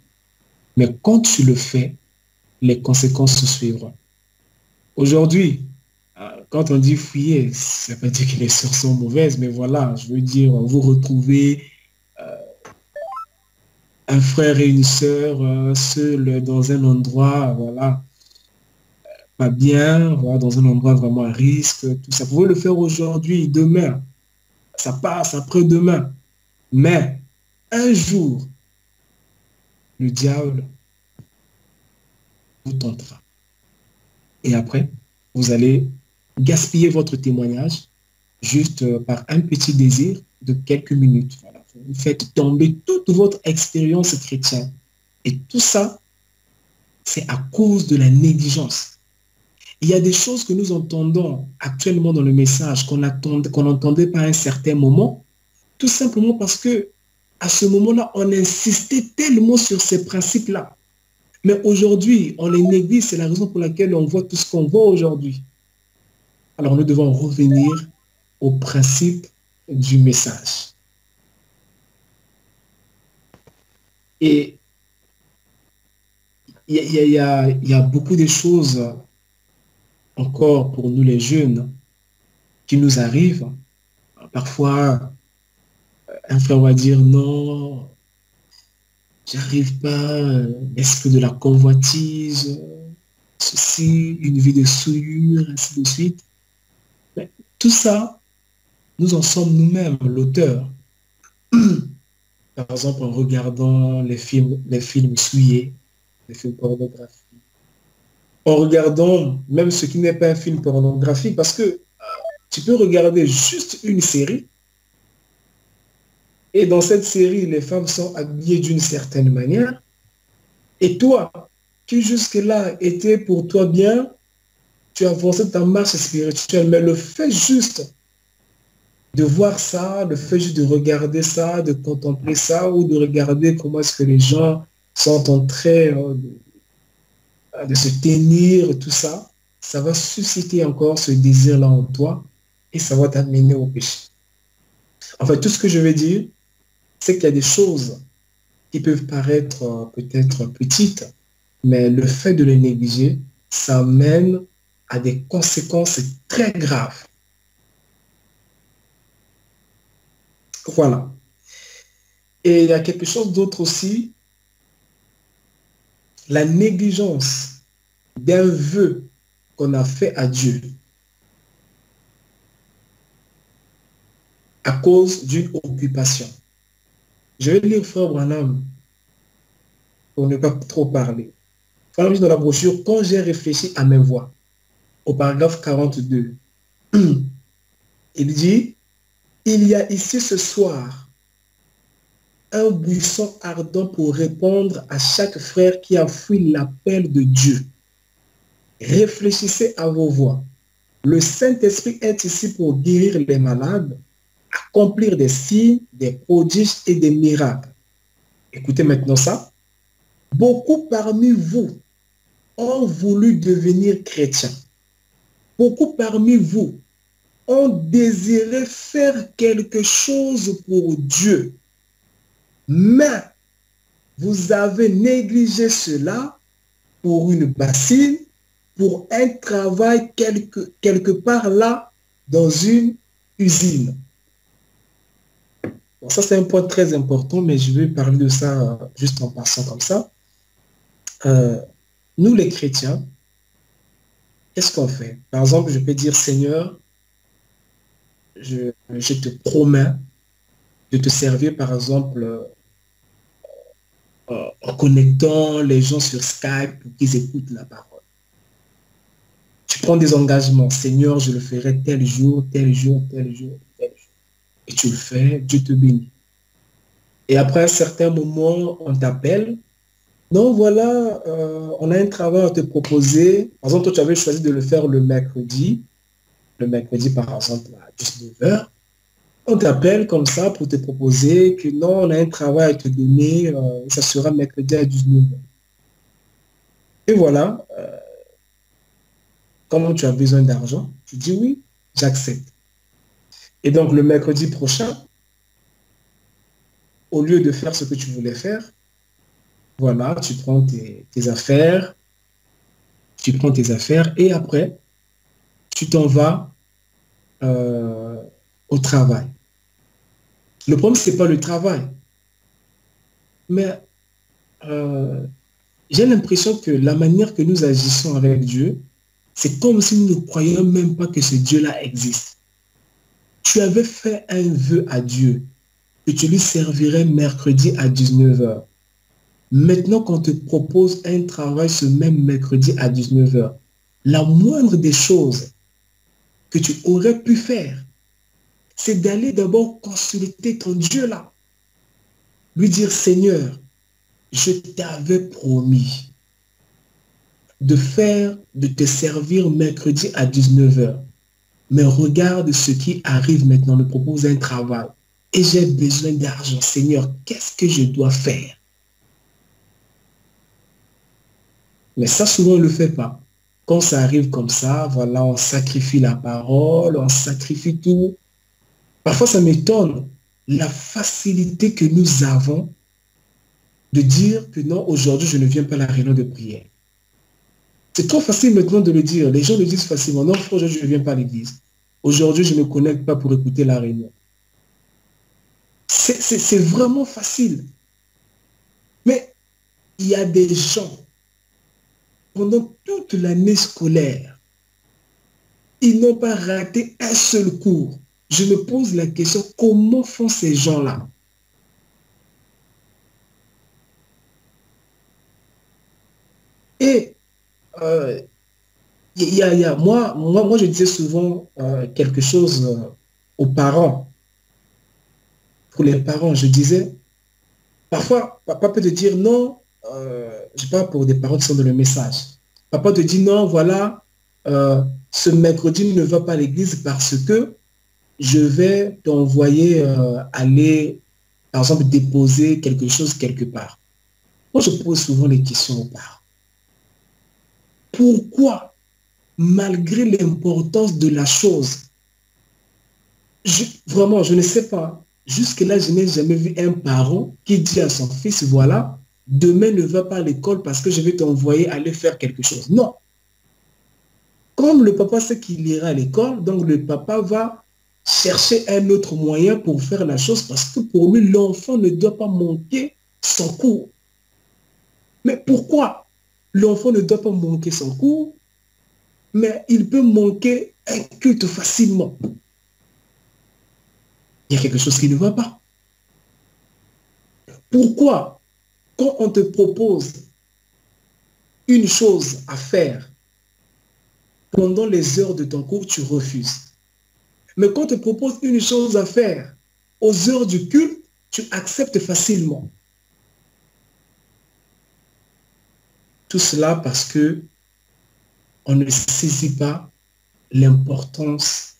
Mais quand tu le fais, les conséquences se suivront. Aujourd'hui, quand on dit fouiller, ça ne veut pas dire que les sœurs sont mauvaises, mais voilà, je veux dire, vous retrouvez un frère et une sœur seuls dans un endroit, voilà, pas bien, voilà, dans un endroit vraiment à risque, tout ça. Vous pouvez le faire aujourd'hui, demain, ça passe après-demain. Mais un jour, le diable vous tentera. Et après, vous allez gaspiller votre témoignage juste par un petit désir de quelques minutes. Voilà. Vous faites tomber toute votre expérience chrétienne. Et tout ça, c'est à cause de la négligence. Il y a des choses que nous entendons actuellement dans le message qu'on n'entendait pas à un certain moment, tout simplement parce que à ce moment-là, on insistait tellement sur ces principes-là. Mais aujourd'hui, on les néglige, c'est la raison pour laquelle on voit tout ce qu'on voit aujourd'hui. Alors nous devons revenir au principe du message. Et il y a beaucoup de choses encore pour nous les jeunes qui nous arrivent. Parfois, un frère va dire non, j'arrive pas, l'esprit de la convoitise, ceci, une vie de souillure, ainsi de suite. Mais tout ça, nous en sommes nous-mêmes l'auteur. Par exemple, en regardant les films souillés, les films pornographiques. En regardant même ce qui n'est pas un film pornographique, parce que tu peux regarder juste une série, et dans cette série, les femmes sont habillées d'une certaine manière, et toi, qui jusque-là était pour toi bien, tu as avancé ta marche spirituelle, mais le fait juste de voir ça, le fait juste de regarder ça, de contempler ça, ou de regarder comment est-ce que les gens sont en train de se tenir, tout ça, ça va susciter encore ce désir-là en toi et ça va t'amener au péché. En fait, tout ce que je veux dire, c'est qu'il y a des choses qui peuvent paraître peut-être petites, mais le fait de les négliger, ça mène à des conséquences très graves. Voilà. Et il y a quelque chose d'autre aussi, la négligence d'un vœu qu'on a fait à Dieu à cause d'une occupation. Je vais lire Frère Branham pour ne pas trop parler. Frère dit dans la brochure, quand j'ai réfléchi à mes voix, au paragraphe 42, il dit, il y a ici ce soir un buisson ardent pour répondre à chaque frère qui a fui l'appel de Dieu. Réfléchissez à vos voix. Le Saint-Esprit est ici pour guérir les malades, accomplir des signes, des prodiges et des miracles. Écoutez maintenant ça. Beaucoup parmi vous ont voulu devenir chrétiens. Beaucoup parmi vous ont désiré faire quelque chose pour Dieu. Mais vous avez négligé cela pour une bassine, pour un travail quelque part là dans une usine. Bon, ça, c'est un point très important, mais je vais parler de ça juste en passant comme ça. Nous, les chrétiens, qu'est-ce qu'on fait? Par exemple, je peux dire, Seigneur, je te promets de te servir, par exemple, en connectant les gens sur Skype pour qu'ils écoutent la parole. Tu prends des engagements. Seigneur, je le ferai tel jour, tel jour, tel jour, tel jour. Et tu le fais, Dieu te bénit. Et après un certain moment, on t'appelle. Non, voilà, on a un travail à te proposer. Par exemple, toi, tu avais choisi de le faire le mercredi par exemple à 19 heures. On t'appelle comme ça pour te proposer que non, on a un travail à te donner, ça sera mercredi à 19 heures. Et voilà, comment tu as besoin d'argent, tu dis oui, j'accepte. Et donc le mercredi prochain, au lieu de faire ce que tu voulais faire, voilà, tu prends tes affaires, et après, tu t'en vas au travail. Le problème, ce n'est pas le travail. Mais j'ai l'impression que la manière que nous agissons avec Dieu, c'est comme si nous ne croyions même pas que ce Dieu-là existe. Tu avais fait un vœu à Dieu que tu lui servirais mercredi à 19 heures. Maintenant qu'on te propose un travail ce même mercredi à 19 heures, la moindre des choses que tu aurais pu faire, c'est d'aller d'abord consulter ton Dieu là. Lui dire, Seigneur, je t'avais promis de te servir mercredi à 19 heures. Mais regarde ce qui arrive maintenant, on me propose un travail. Et j'ai besoin d'argent. Seigneur, qu'est-ce que je dois faire? Mais ça, souvent, on ne le fait pas. Quand ça arrive comme ça, voilà, on sacrifie la parole, on sacrifie tout. Parfois, ça m'étonne la facilité que nous avons de dire que non, aujourd'hui, je ne viens pas à la réunion de prière. C'est trop facile maintenant de le dire. Les gens le disent facilement. Non, aujourd'hui, je ne viens pas à l'église. Aujourd'hui, je ne me connecte pas pour écouter la réunion. C'est vraiment facile. Mais il y a des gens, pendant toute l'année scolaire, ils n'ont pas raté un seul cours. Je me pose la question, comment font ces gens-là? Et moi, je disais souvent quelque chose aux parents. Pour les parents, je disais, parfois, papa peut te dire non, je parle pour des parents qui sont dans le message. Papa te dit non, voilà, ce mercredi ne va pas à l'église parce que je vais t'envoyer aller, par exemple, déposer quelque chose quelque part. Moi, je pose souvent les questions aux parents. Pourquoi, malgré l'importance de la chose, vraiment, je ne sais pas, Jusque-là, je n'ai jamais vu un parent qui dit à son fils, voilà, demain ne va pas à l'école parce que je vais t'envoyer aller faire quelque chose. Non. Comme le papa sait qu'il ira à l'école, donc le papa va chercher un autre moyen pour faire la chose parce que pour lui, l'enfant ne doit pas manquer son cours. Mais pourquoi l'enfant ne doit pas manquer son cours, mais il peut manquer un culte facilement? Il y a quelque chose qui ne va pas. Pourquoi, quand on te propose une chose à faire pendant les heures de ton cours, tu refuses? Mais quand on te propose une chose à faire aux heures du culte, tu acceptes facilement. Tout cela parce que on ne saisit pas l'importance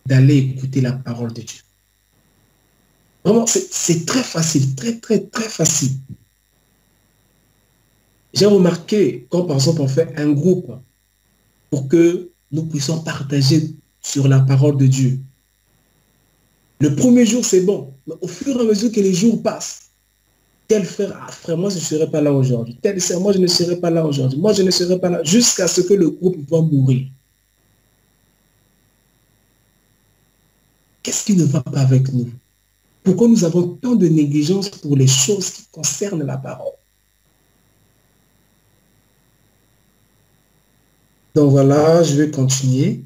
d'aller écouter la parole de Dieu. Vraiment, c'est très facile, très facile. J'ai remarqué quand, par exemple, on fait un groupe pour que nous puissions partager sur la parole de Dieu. Le premier jour, c'est bon. Mais au fur et à mesure que les jours passent, tel frère, ah, frère, moi, je ne serai pas là aujourd'hui. Tel frère, moi, je ne serai pas là aujourd'hui. Moi, je ne serai pas là jusqu'à ce que le groupe va mourir. Qu'est-ce qui ne va pas avec nous? Pourquoi nous avons tant de négligence pour les choses qui concernent la parole? Donc voilà, je vais continuer.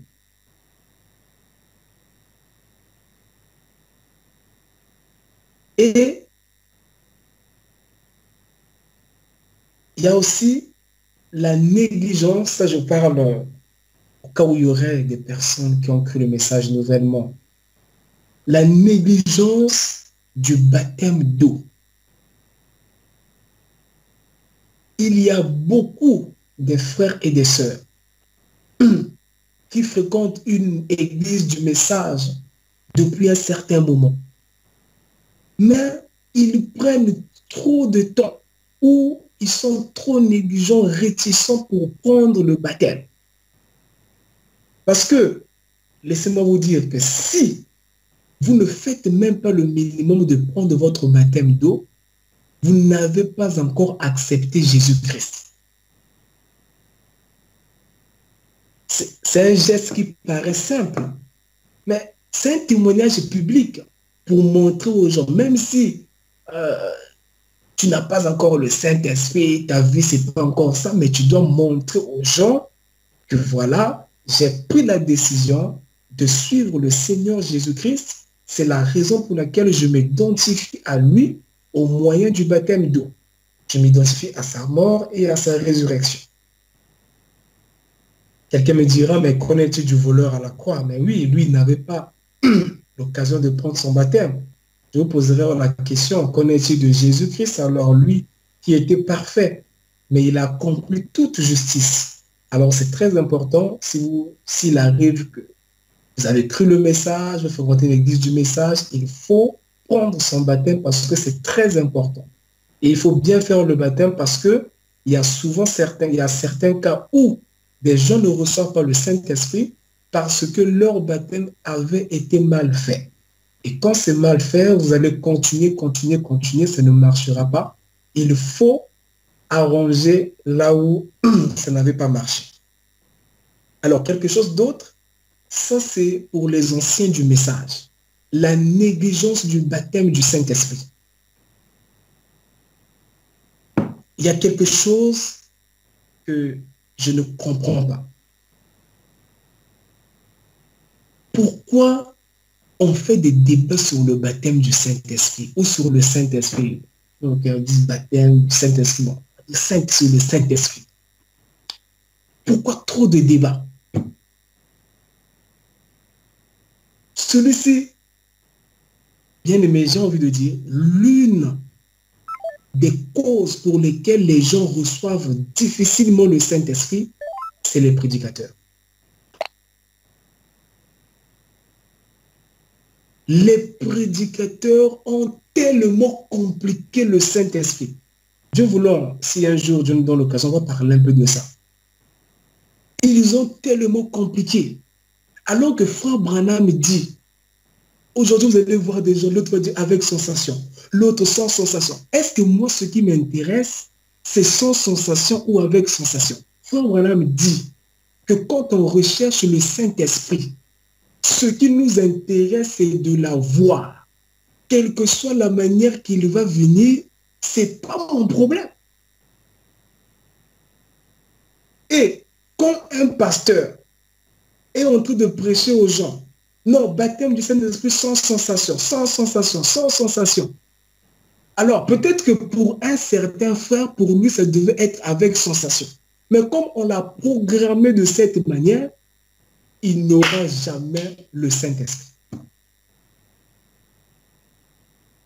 Et il y a aussi la négligence, ça je parle au cas où il y aurait des personnes qui ont cru le message nouvellement. La négligence du baptême d'eau. Il y a beaucoup de frères et de sœurs qui fréquentent une église du message depuis un certain moment. Mais ils prennent trop de temps ou ils sont trop négligents, réticents pour prendre le baptême. Parce que, laissez-moi vous dire que si vous ne faites même pas le minimum de prendre votre baptême d'eau, vous n'avez pas encore accepté Jésus-Christ. C'est un geste qui paraît simple, mais c'est un témoignage public pour montrer aux gens, même si tu n'as pas encore le Saint-Esprit, ta vie, ce n'est pas encore ça, mais tu dois montrer aux gens que voilà, j'ai pris la décision de suivre le Seigneur Jésus-Christ. C'est la raison pour laquelle je m'identifie à lui au moyen du baptême d'eau. Je m'identifie à sa mort et à sa résurrection. Quelqu'un me dira, mais connais-tu du voleur à la croix? Mais oui, lui, il n'avait pas l'occasion de prendre son baptême. Je vous poserai la question, connais-tu de Jésus-Christ? Alors lui, qui était parfait, mais il a accompli toute justice. Alors c'est très important, s'il arrive que vous avez cru le message, vous fréquentez l'église du message, il faut prendre son baptême parce que c'est très important. Et il faut bien faire le baptême parce que il y a certains cas où des gens ne reçoivent pas le Saint-Esprit parce que leur baptême avait été mal fait. Et quand c'est mal fait, vous allez continuer, ça ne marchera pas. Il faut arranger là où ça n'avait pas marché. Alors, quelque chose d'autre, ça c'est pour les anciens du message. La négligence du baptême du Saint-Esprit. Il y a quelque chose que je ne comprends pas. Pourquoi on fait des débats sur le baptême du Saint-Esprit ou sur le Saint-Esprit? Donc, on dit baptême du Saint-Esprit. Non, sur le Saint-Esprit. Pourquoi trop de débats? Celui-ci, bien aimé, j'ai envie de dire, l'une des causes pour lesquelles les gens reçoivent difficilement le Saint-Esprit, c'est les prédicateurs. Les prédicateurs ont tellement compliqué le Saint-Esprit. Dieu voulant, si un jour Dieu nous donne l'occasion, on va parler un peu de ça. Ils ont tellement compliqué. Alors que Frère Branham dit, Aujourd'hui, vous allez voir des gens, l'autre va dire avec sensation, l'autre sans sensation. Est-ce que moi, ce qui m'intéresse, c'est sans sensation ou avec sensation? Frère Branham dit que quand on recherche le Saint-Esprit, ce qui nous intéresse, c'est de la voir. Quelle que soit la manière qu'il va venir, ce n'est pas mon problème. Et quand un pasteur est en train de prêcher aux gens, non, baptême du Saint-Esprit sans sensation, sans sensation, sans sensation. Alors, peut-être que pour un certain frère, pour lui, ça devait être avec sensation. Mais comme on l'a programmé de cette manière, il n'aura jamais le Saint-Esprit.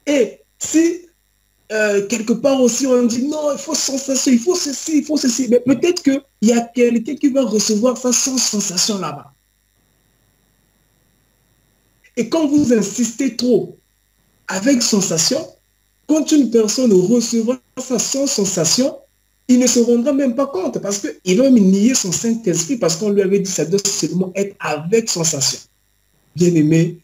Et si quelque part aussi on dit non, il faut sensation, il faut ceci, il faut ceci, mais peut-être qu'il y a quelqu'un qui va recevoir ça sans sensation là-bas. Et quand vous insistez trop avec sensation, quand une personne recevra ça sans sensation, il ne se rendra même pas compte parce qu'il va nier son Saint-Esprit parce qu'on lui avait dit que ça doit seulement être avec sensation. Bien aimé,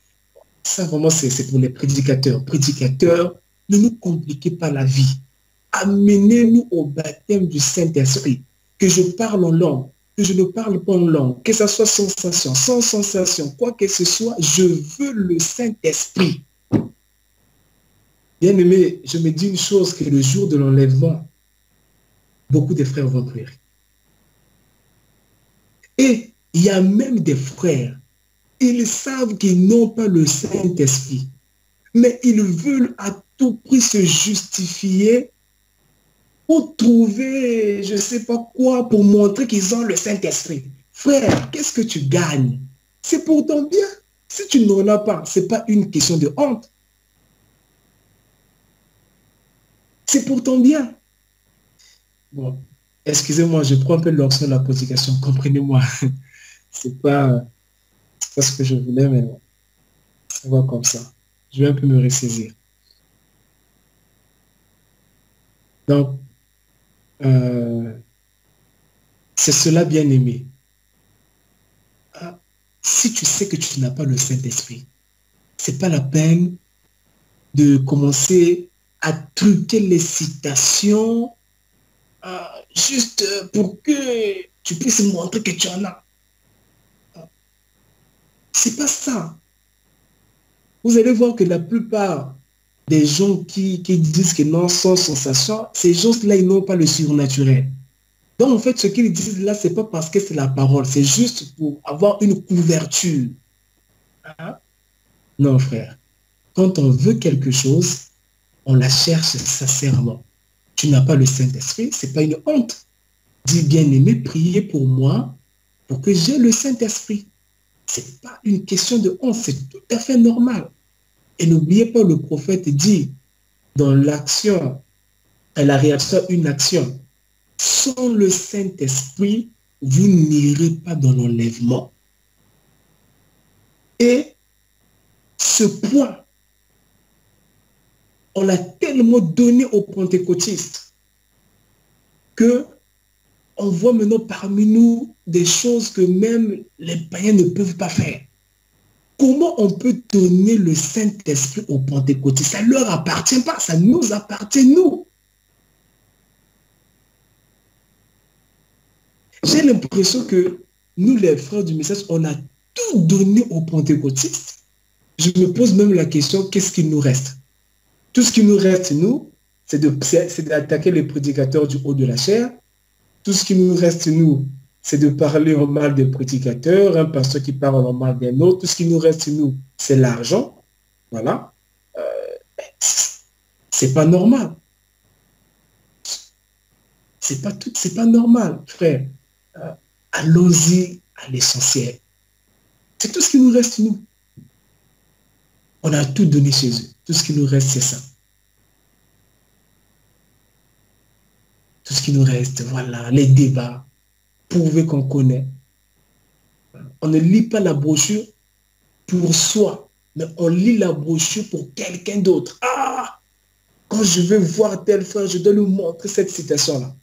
ça vraiment c'est pour les prédicateurs. Prédicateurs, ne nous compliquez pas la vie. Amenez-nous au baptême du Saint-Esprit. Que je parle en langue, que je ne parle pas en langue, que ça soit sensation, sans sensation, quoi que ce soit, je veux le Saint-Esprit. Bien aimé, je me dis une chose, que le jour de l'enlèvement, beaucoup de frères vont pleurer. Et il y a même des frères, ils savent qu'ils n'ont pas le Saint-Esprit, mais ils veulent à tout prix se justifier pour trouver, je ne sais pas quoi, pour montrer qu'ils ont le Saint-Esprit. Frère, qu'est-ce que tu gagnes? C'est pour ton bien. Si tu n'en as pas, ce n'est pas une question de honte. C'est pour ton bien. Bon, excusez-moi, je prends un peu l'option de la prédication. Comprenez-moi. C'est pas ce que je voulais, mais ça va comme ça. Je vais un peu me ressaisir. Donc, c'est cela, bien aimé. Si tu sais que tu n'as pas le Saint-Esprit, ce n'est pas la peine de commencer à truquer les citations juste pour que tu puisses montrer que tu en as. C'est pas ça. Vous allez voir que la plupart des gens qui disent que non, sans sensation, ces gens-là, ils n'ont pas le surnaturel. Donc, en fait, ce qu'ils disent là, ce n'est pas parce que c'est la parole, c'est juste pour avoir une couverture. Hein? Non, frère. Quand on veut quelque chose, on la cherche sincèrement. Tu n'as pas le Saint-Esprit, ce n'est pas une honte. Dis, bien-aimé, priez pour moi pour que j'ai le Saint-Esprit. Ce n'est pas une question de honte, c'est tout à fait normal. Et n'oubliez pas, le prophète dit, dans l'action, et la réaction à une action, sans le Saint-Esprit, vous n'irez pas dans l'enlèvement. Et ce point, on l'a tellement donné aux pentecôtistes que on voit maintenant parmi nous des choses que même les païens ne peuvent pas faire. Comment on peut donner le Saint-Esprit aux pentecôtistes? Ça ne leur appartient pas, ça nous appartient, nous. J'ai l'impression que nous, les frères du message, on a tout donné aux pentecôtistes. Je me pose même la question, qu'est-ce qu'il nous reste? Tout ce qui nous reste, nous, c'est d'attaquer les prédicateurs du haut de la chair. Tout ce qui nous reste, nous, c'est de parler en mal des prédicateurs, un pasteur qui parle en mal d'un autre. Tout ce qui nous reste, nous, c'est l'argent. Voilà. C'est pas normal. C'est pas normal, frère. Allons-y à l'essentiel. C'est tout ce qui nous reste, nous. On a tout donné chez eux. Tout ce qui nous reste, c'est ça. Tout ce qui nous reste, voilà, les débats, prouver qu'on connaît. On ne lit pas la brochure pour soi, mais on lit la brochure pour quelqu'un d'autre. Ah! Quand je veux voir tel frère, je dois lui montrer cette citation-là.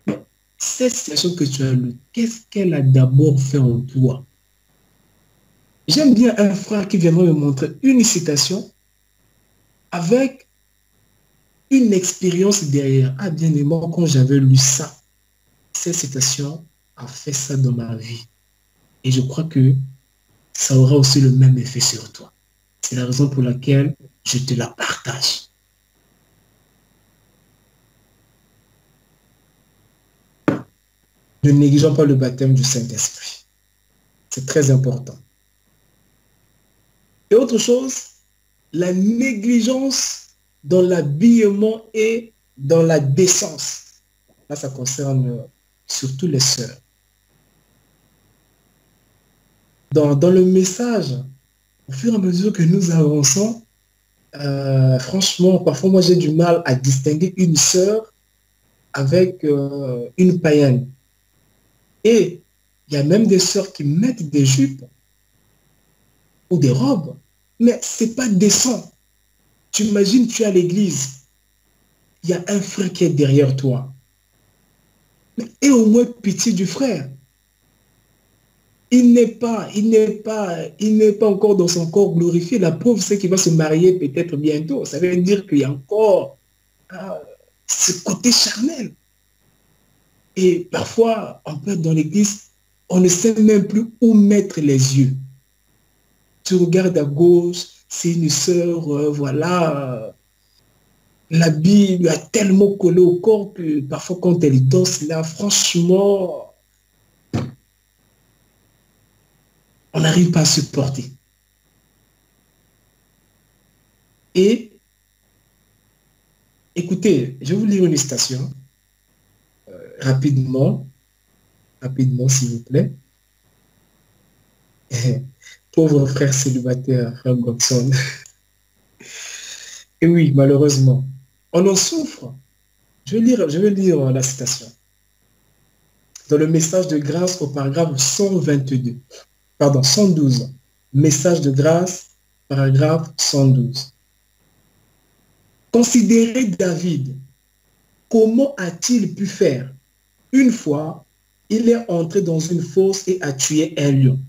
Mais cette citation que tu as lue, qu'est-ce qu'elle a d'abord fait en toi? J'aime bien un frère qui viendra me montrer une citation avec une expérience derrière. Ah, bien aimé, quand j'avais lu ça, cette citation a fait ça dans ma vie. Et je crois que ça aura aussi le même effet sur toi. C'est la raison pour laquelle je te la partage. Ne négligeons pas le baptême du Saint-Esprit. C'est très important. Et autre chose, la négligence dans l'habillement et dans la décence. Là, ça concerne surtout les sœurs. Dans le message, au fur et à mesure que nous avançons, franchement, parfois, moi, j'ai du mal à distinguer une sœur avec une païenne. Et il y a même des sœurs qui mettent des jupes ou des robes, mais ce n'est pas décent. Tu imagines, tu es à l'église, il y a un frère qui est derrière toi. Et au moins pitié du frère. Il n'est pas encore dans son corps glorifié. La pauvre sait qu'il va se marier peut-être bientôt. Ça veut dire qu'il y a encore ce côté charnel. Et parfois, on peut être dans l'église, on ne sait même plus où mettre les yeux. Tu regardes à gauche, c'est une sœur, voilà, l'habit lui a tellement collé au corps que parfois quand elle danse là, franchement, on n'arrive pas à supporter. Et écoutez, je vais vous lire une citation rapidement, s'il vous plaît. Pauvre frère célibataire, frère Godson. Et oui, malheureusement, on en souffre. Je vais lire la citation. Dans le message de grâce au paragraphe 122, pardon, 112. Message de grâce, paragraphe 112. Considérez David. Comment a-t-il pu faire? Une fois, il est entré dans une fosse et a tué un lion.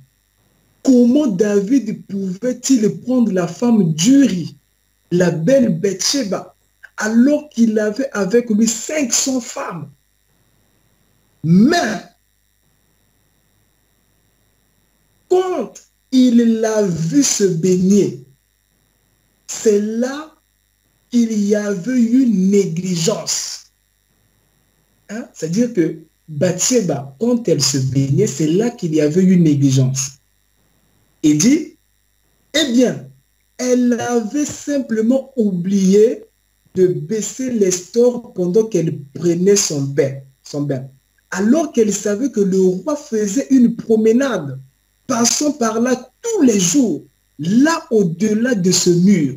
Comment David pouvait-il prendre la femme d'Uri, la belle Bathsheba, alors qu'il avait avec lui 500 femmes? Mais quand il l'a vu se baigner, c'est là qu'il y avait eu une négligence. Hein? C'est-à-dire que Bathsheba, quand elle se baignait, c'est là qu'il y avait eu une négligence. Il dit, eh bien, elle avait simplement oublié de baisser les stores pendant qu'elle prenait son bain. Alors qu'elle savait que le roi faisait une promenade, passant par là tous les jours, là au-delà de ce mur.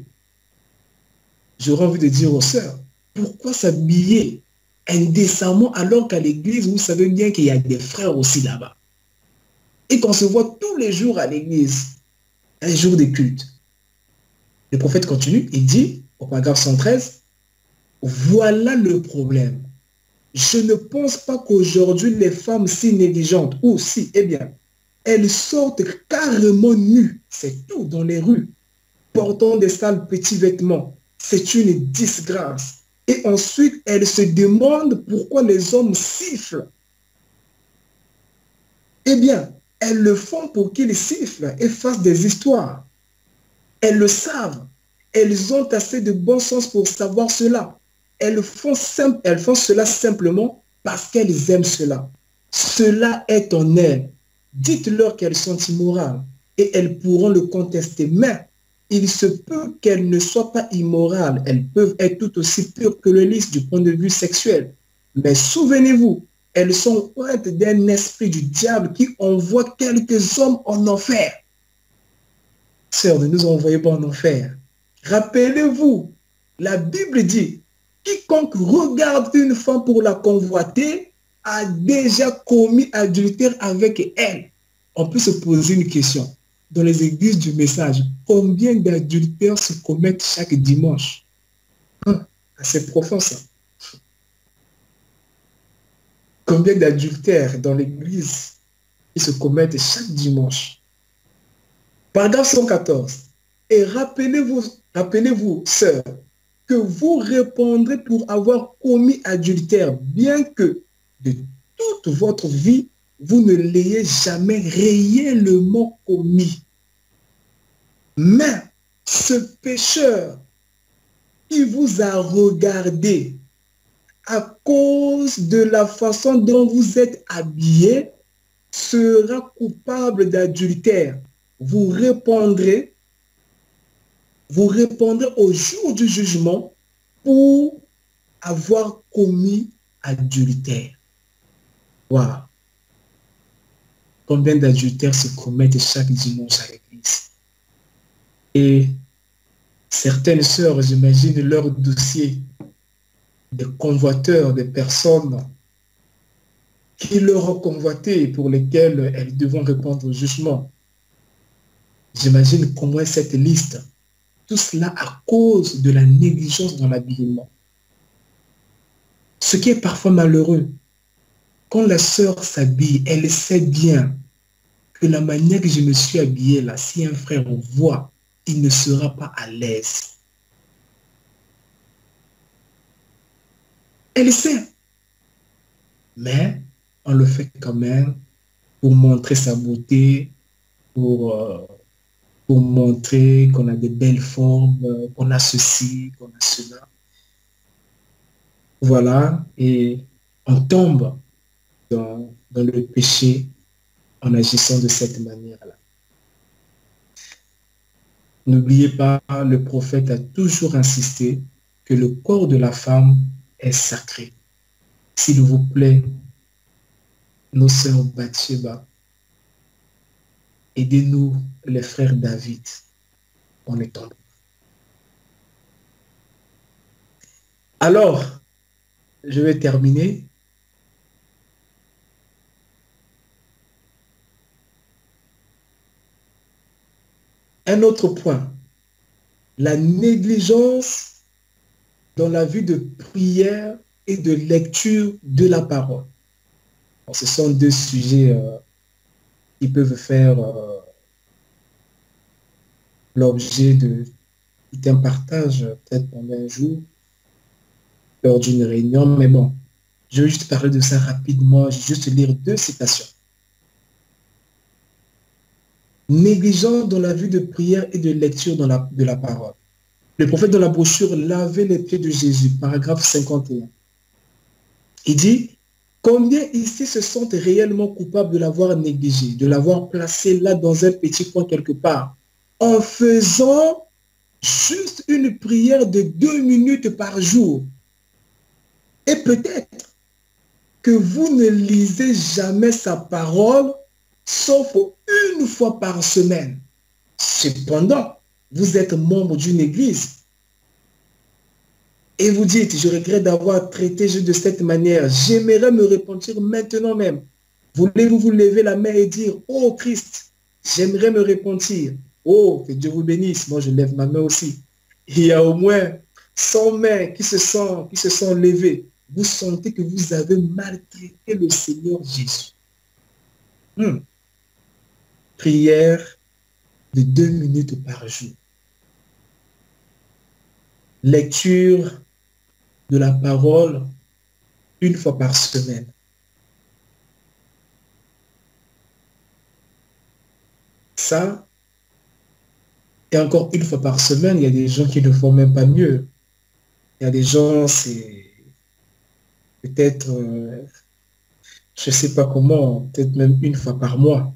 J'aurais envie de dire aux sœurs, pourquoi s'habiller indécemment alors qu'à l'église, vous savez bien qu'il y a des frères aussi là-bas. Et qu'on se voit tous les jours à l'église, un jour de culte. Le prophète continue, il dit, au paragraphe 113, voilà le problème. Je ne pense pas qu'aujourd'hui les femmes si négligentes, ou si, eh bien, elles sortent carrément nues, c'est tout, dans les rues, portant des sales petits vêtements. C'est une disgrâce. Et ensuite, elles se demandent pourquoi les hommes sifflent. Eh bien, elles le font pour qu'ils sifflent et fassent des histoires. Elles le savent. Elles ont assez de bon sens pour savoir cela. Elles font cela simplement parce qu'elles aiment cela. Cela est en elles. Dites-leur qu'elles sont immorales et elles pourront le contester. Mais il se peut qu'elles ne soient pas immorales. Elles peuvent être tout aussi pures que le lys du point de vue sexuel. Mais souvenez-vous, elles sont empreintes d'un esprit du diable qui envoie quelques hommes en enfer. Sœurs, ne nous envoyez pas en enfer. Rappelez-vous, la Bible dit, quiconque regarde une femme pour la convoiter a déjà commis adultère avec elle. On peut se poser une question. Dans les églises du message, combien d'adultères se commettent chaque dimanche? C'est profond ça. Combien d'adultères dans l'église se commettent chaque dimanche? Paragraphe 114. Et rappelez-vous, sœurs, que vous répondrez pour avoir commis adultère, bien que de toute votre vie, vous ne l'ayez jamais réellement commis. Mais ce pécheur qui vous a regardé à cause de la façon dont vous êtes habillé sera coupable d'adultère. Vous répondrez au jour du jugement pour avoir commis adultère. Wow. Combien d'adultères se commettent chaque dimanche à l'église? Et certaines sœurs, j'imagine leur dossier de convoiteurs, de personnes qui leur ont convoité et pour lesquelles elles devront répondre au jugement. J'imagine comment est cette liste. Tout cela à cause de la négligence dans l'habillement. Ce qui est parfois malheureux, quand la sœur s'habille, elle sait bien que la manière que je me suis habillé là, si un frère voit, il ne sera pas à l'aise. Elle sait. Mais on le fait quand même pour montrer sa beauté, pour montrer qu'on a de belles formes, qu'on a ceci, qu'on a cela. Voilà, et on tombe dans le péché en agissant de cette manière-là. N'oubliez pas, le prophète a toujours insisté que le corps de la femme est sacré. S'il vous plaît, nos sœurs Bathsheba, aidez-nous, les frères David, on est tombé. Alors, je vais terminer. Un autre point, la négligence dans la vie de prière et de lecture de la parole. Alors, ce sont deux sujets qui peuvent faire l'objet d'un partage peut-être pendant un jour, lors d'une réunion, mais bon, je vais juste parler de ça rapidement, je vais juste lire deux citations. Négligence dans la vie de prière et de lecture de la parole. Le prophète dans la brochure lavait les pieds de Jésus, paragraphe 51. Il dit, combien ici se sentent réellement coupables de l'avoir négligé, de l'avoir placé là dans un petit coin quelque part, en faisant juste une prière de 2 minutes par jour. Et peut-être que vous ne lisez jamais sa parole, sauf une fois par semaine. Cependant, vous êtes membre d'une église. Et vous dites, je regrette d'avoir traité Jésus de cette manière. J'aimerais me repentir maintenant même. Voulez-vous vous lever la main et dire, oh Christ, j'aimerais me repentir. Oh, que Dieu vous bénisse. Moi, je lève ma main aussi. Il y a au moins 100 mains qui se sont levées. Vous sentez que vous avez maltraité le Seigneur Jésus. Prière de 2 minutes par jour. Lecture de la parole une fois par semaine. Ça, et encore une fois par semaine, il y a des gens qui ne font même pas mieux. Il y a des gens, c'est peut-être, je ne sais pas comment, peut-être même une fois par mois.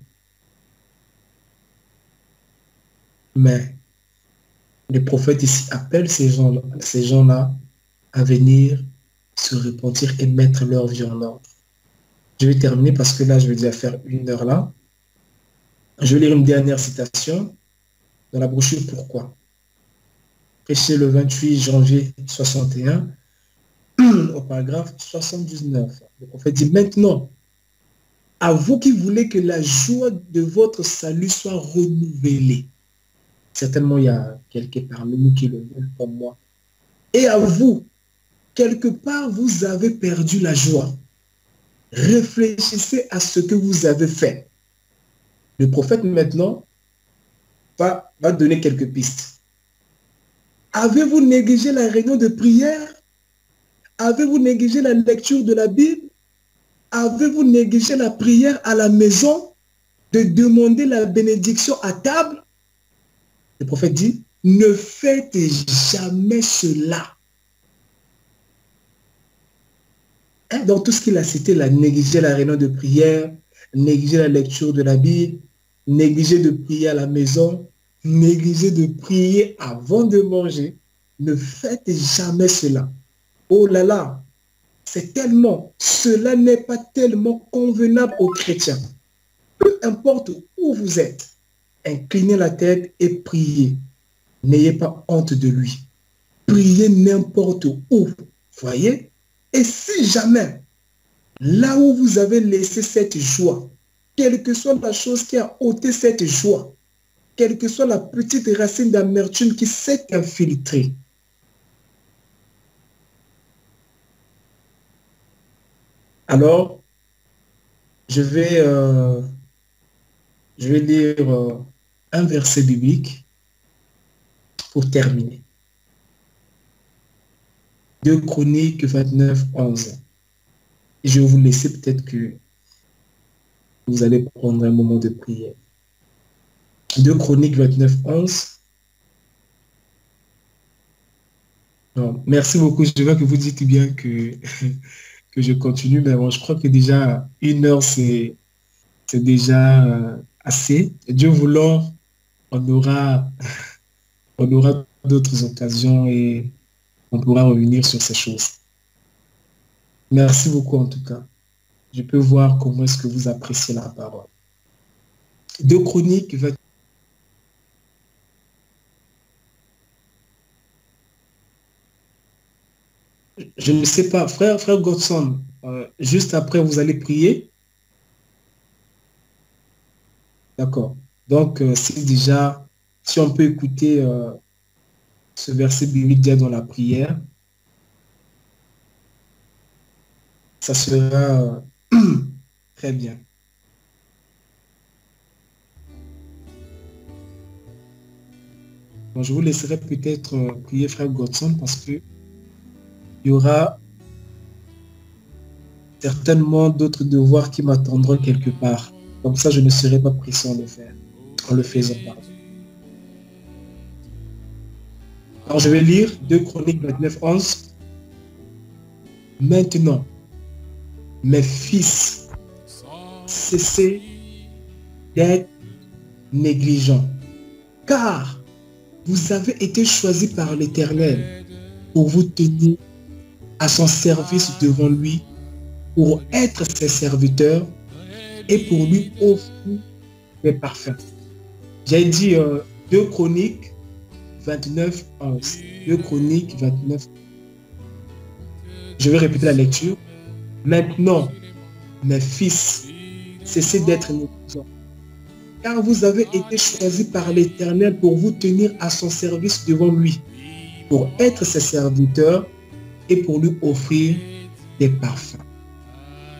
Mais le prophète ici appelle ces gens-là à venir se repentir et mettre leur vie en ordre. Je vais terminer parce que là, je vais déjà faire 1 heure là. Je vais lire une dernière citation dans la brochure Pourquoi. Prêché le 28 janvier 61, au paragraphe 79. Le prophète dit, maintenant, à vous qui voulez que la joie de votre salut soit renouvelée. Certainement, il y a quelqu'un parmi nous qui le veulent comme moi. Et à vous, quelque part, vous avez perdu la joie. Réfléchissez à ce que vous avez fait. Le prophète, maintenant, va donner quelques pistes. Avez-vous négligé la réunion de prière? Avez-vous négligé la lecture de la Bible? Avez-vous négligé la prière à la maison? De demander la bénédiction à table? Le prophète dit, ne faites jamais cela. Dans tout ce qu'il a cité, là, négliger la réunion de prière, négliger la lecture de la Bible, négliger de prier à la maison, négliger de prier avant de manger, ne faites jamais cela. Oh là là, cela n'est pas tellement convenable aux chrétiens. Peu importe où vous êtes, inclinez la tête et priez. N'ayez pas honte de lui. Priez n'importe où, voyez? Et si jamais, là où vous avez laissé cette joie, quelle que soit la chose qui a ôté cette joie, quelle que soit la petite racine d'amertume qui s'est infiltrée, alors, je vais lire un verset biblique pour terminer. 2 Chroniques 29, 11. Et je vais vous laisser peut-être que vous allez prendre un moment de prière. 2 Chroniques 29, 11. Non, merci beaucoup. Je vois que vous dites bien que, que je continue, mais bon, je crois que déjà 1 heure, c'est déjà assez. Dieu voulant, on aura, on aura d'autres occasions et on pourra revenir sur ces choses. Merci beaucoup en tout cas. Je peux voir comment est-ce que vous appréciez la parole. 2 Chroniques 29. Je ne sais pas, frère Godson, juste après, vous allez prier. D'accord. Donc, si on peut écouter ce verset biblique déjà dans la prière, ça sera très bien. Bon, je vous laisserai peut-être prier frère Godson parce que il y aura certainement d'autres devoirs qui m'attendront quelque part. Comme ça, je ne serai pas pressé en le faire, en le faisant. Pardon. Alors, je vais lire 2 Chroniques 29, 11. Maintenant, mes fils, cessez d'être négligents, car vous avez été choisis par l'Éternel pour vous tenir à son service devant lui, pour être ses serviteurs et pour lui offrir des parfums. J'ai dit 2 Chroniques 29, 11. 2 Chroniques 29. Je vais répéter la lecture. Maintenant, mes fils, cessez d'être négligents, car vous avez été choisis par l'Éternel pour vous tenir à son service devant lui, pour être ses serviteurs et pour lui offrir des parfums.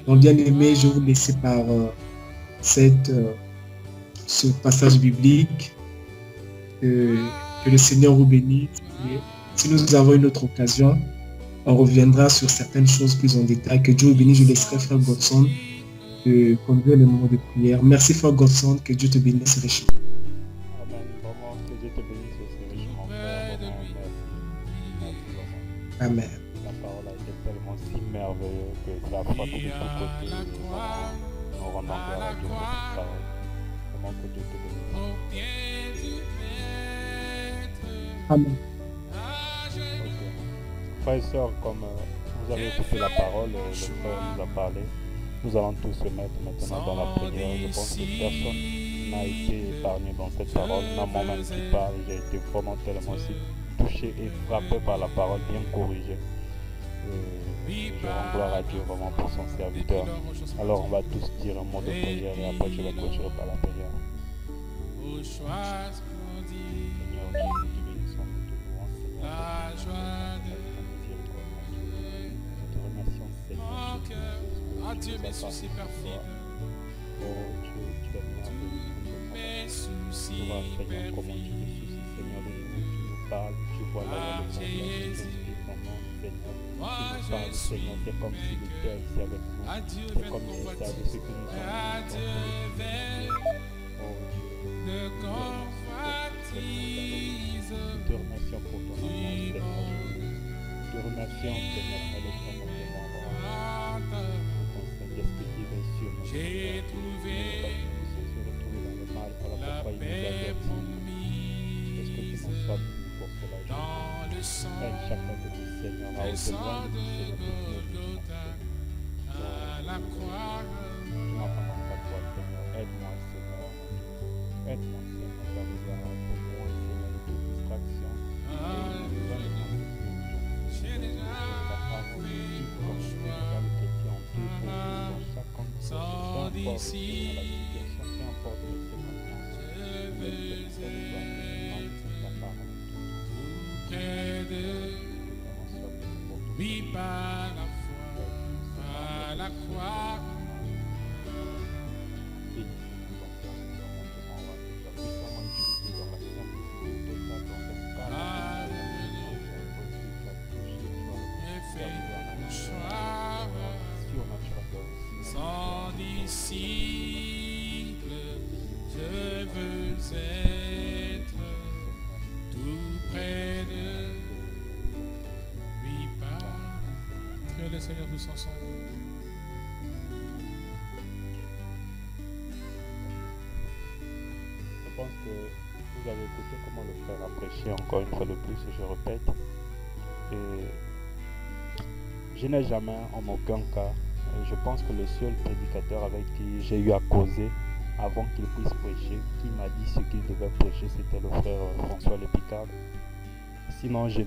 Donc, bien aimé, je vous laisse par ce passage biblique. Que le Seigneur vous bénisse. Et si nous avons une autre occasion, on reviendra sur certaines choses plus en détail. Que Dieu vous bénisse. Je laisserai frère Godson de conduire les moments de prière. Merci frère Godson. Que Dieu te bénisse richement. Amen. Vraiment, que Dieu te bénisse aussi richement, frère. Vraiment, merci. Merci vraiment. Amen. La parole a été tellement si merveilleuse que ça a frappé de tous côtés. Nous rendons gloire à Dieu pour cette parole. Vraiment que Dieu te bénisse. Amen. Okay. Frères et sœurs, comme vous avez écouté la parole, le frère nous a parlé. Nous allons tous se mettre maintenant dans la prière. Je pense que personne n'a été épargné dans cette parole. Même moi-même qui parle, j'ai été vraiment tellement aussi touché et frappé par la parole, bien corrigée. Je rends gloire à Dieu vraiment pour son serviteur. Alors on va tous dire un mot de prière et après je vais clôturer par la prière. Seigneur Jésus, te bénissons, nous te louons, Seigneur. Nous te remercions, Seigneur. Ah, Dieu, merci, c'est parfait. Oh Dieu, tu es merveilleux, tu vois, Seigneur, comment tu te soucies, Seigneur, de nous, tu nous parles, tu vois là où est le problème, tu inspires ton nom, Seigneur, tu nous parles, Seigneur, c'est comme si tu étais ici avec nous, c'est comme si tu savais ce que nous sommes en train de vivre. Oh Dieu, nous te remercions pour ton amour, Seigneur Jésus. Nous te remercions, Seigneur, pour le temps de ton Saint-Esprit qui veille sur nous. Nous sommes retrouvés dans le mal, voilà pourquoi il nous a avertis. Est-ce que tu n'en sois venu pour cela, Jésus? Aide chacun de nous, Seigneur, à au-delà de nous, Seigneur, que tu es venu, mon Seigneur. Tu m'as pas manqué à toi, Seigneur. Aide-moi, Seigneur, mon Dieu. Aide-moi, Seigneur, d'arriver à être loin, Seigneur, de toute distraction. Et vraiment, Seigneur, la parole de Dieu, comme je dis, dans le chrétien, en deux pour dans chaque contexte, peu importe, Seigneur, la situation, peu importe les circonstances, mais Seigneur, de toi, ta parole. Vraiment, sois béni pour tout. Oui, par la foi, à la croix. Sans disciple, je veux être tout près de lui par. Que le Seigneur tous ensemble. Je pense que vous avez écouté comment le frère a prêché encore une fois de plus, je répète. Et je n'ai jamais, en aucun cas, je pense que le seul prédicateur avec qui j'ai eu à causer avant qu'il puisse prêcher, qui m'a dit ce qu'il devait prêcher, c'était le frère François Lépicard. Sinon, je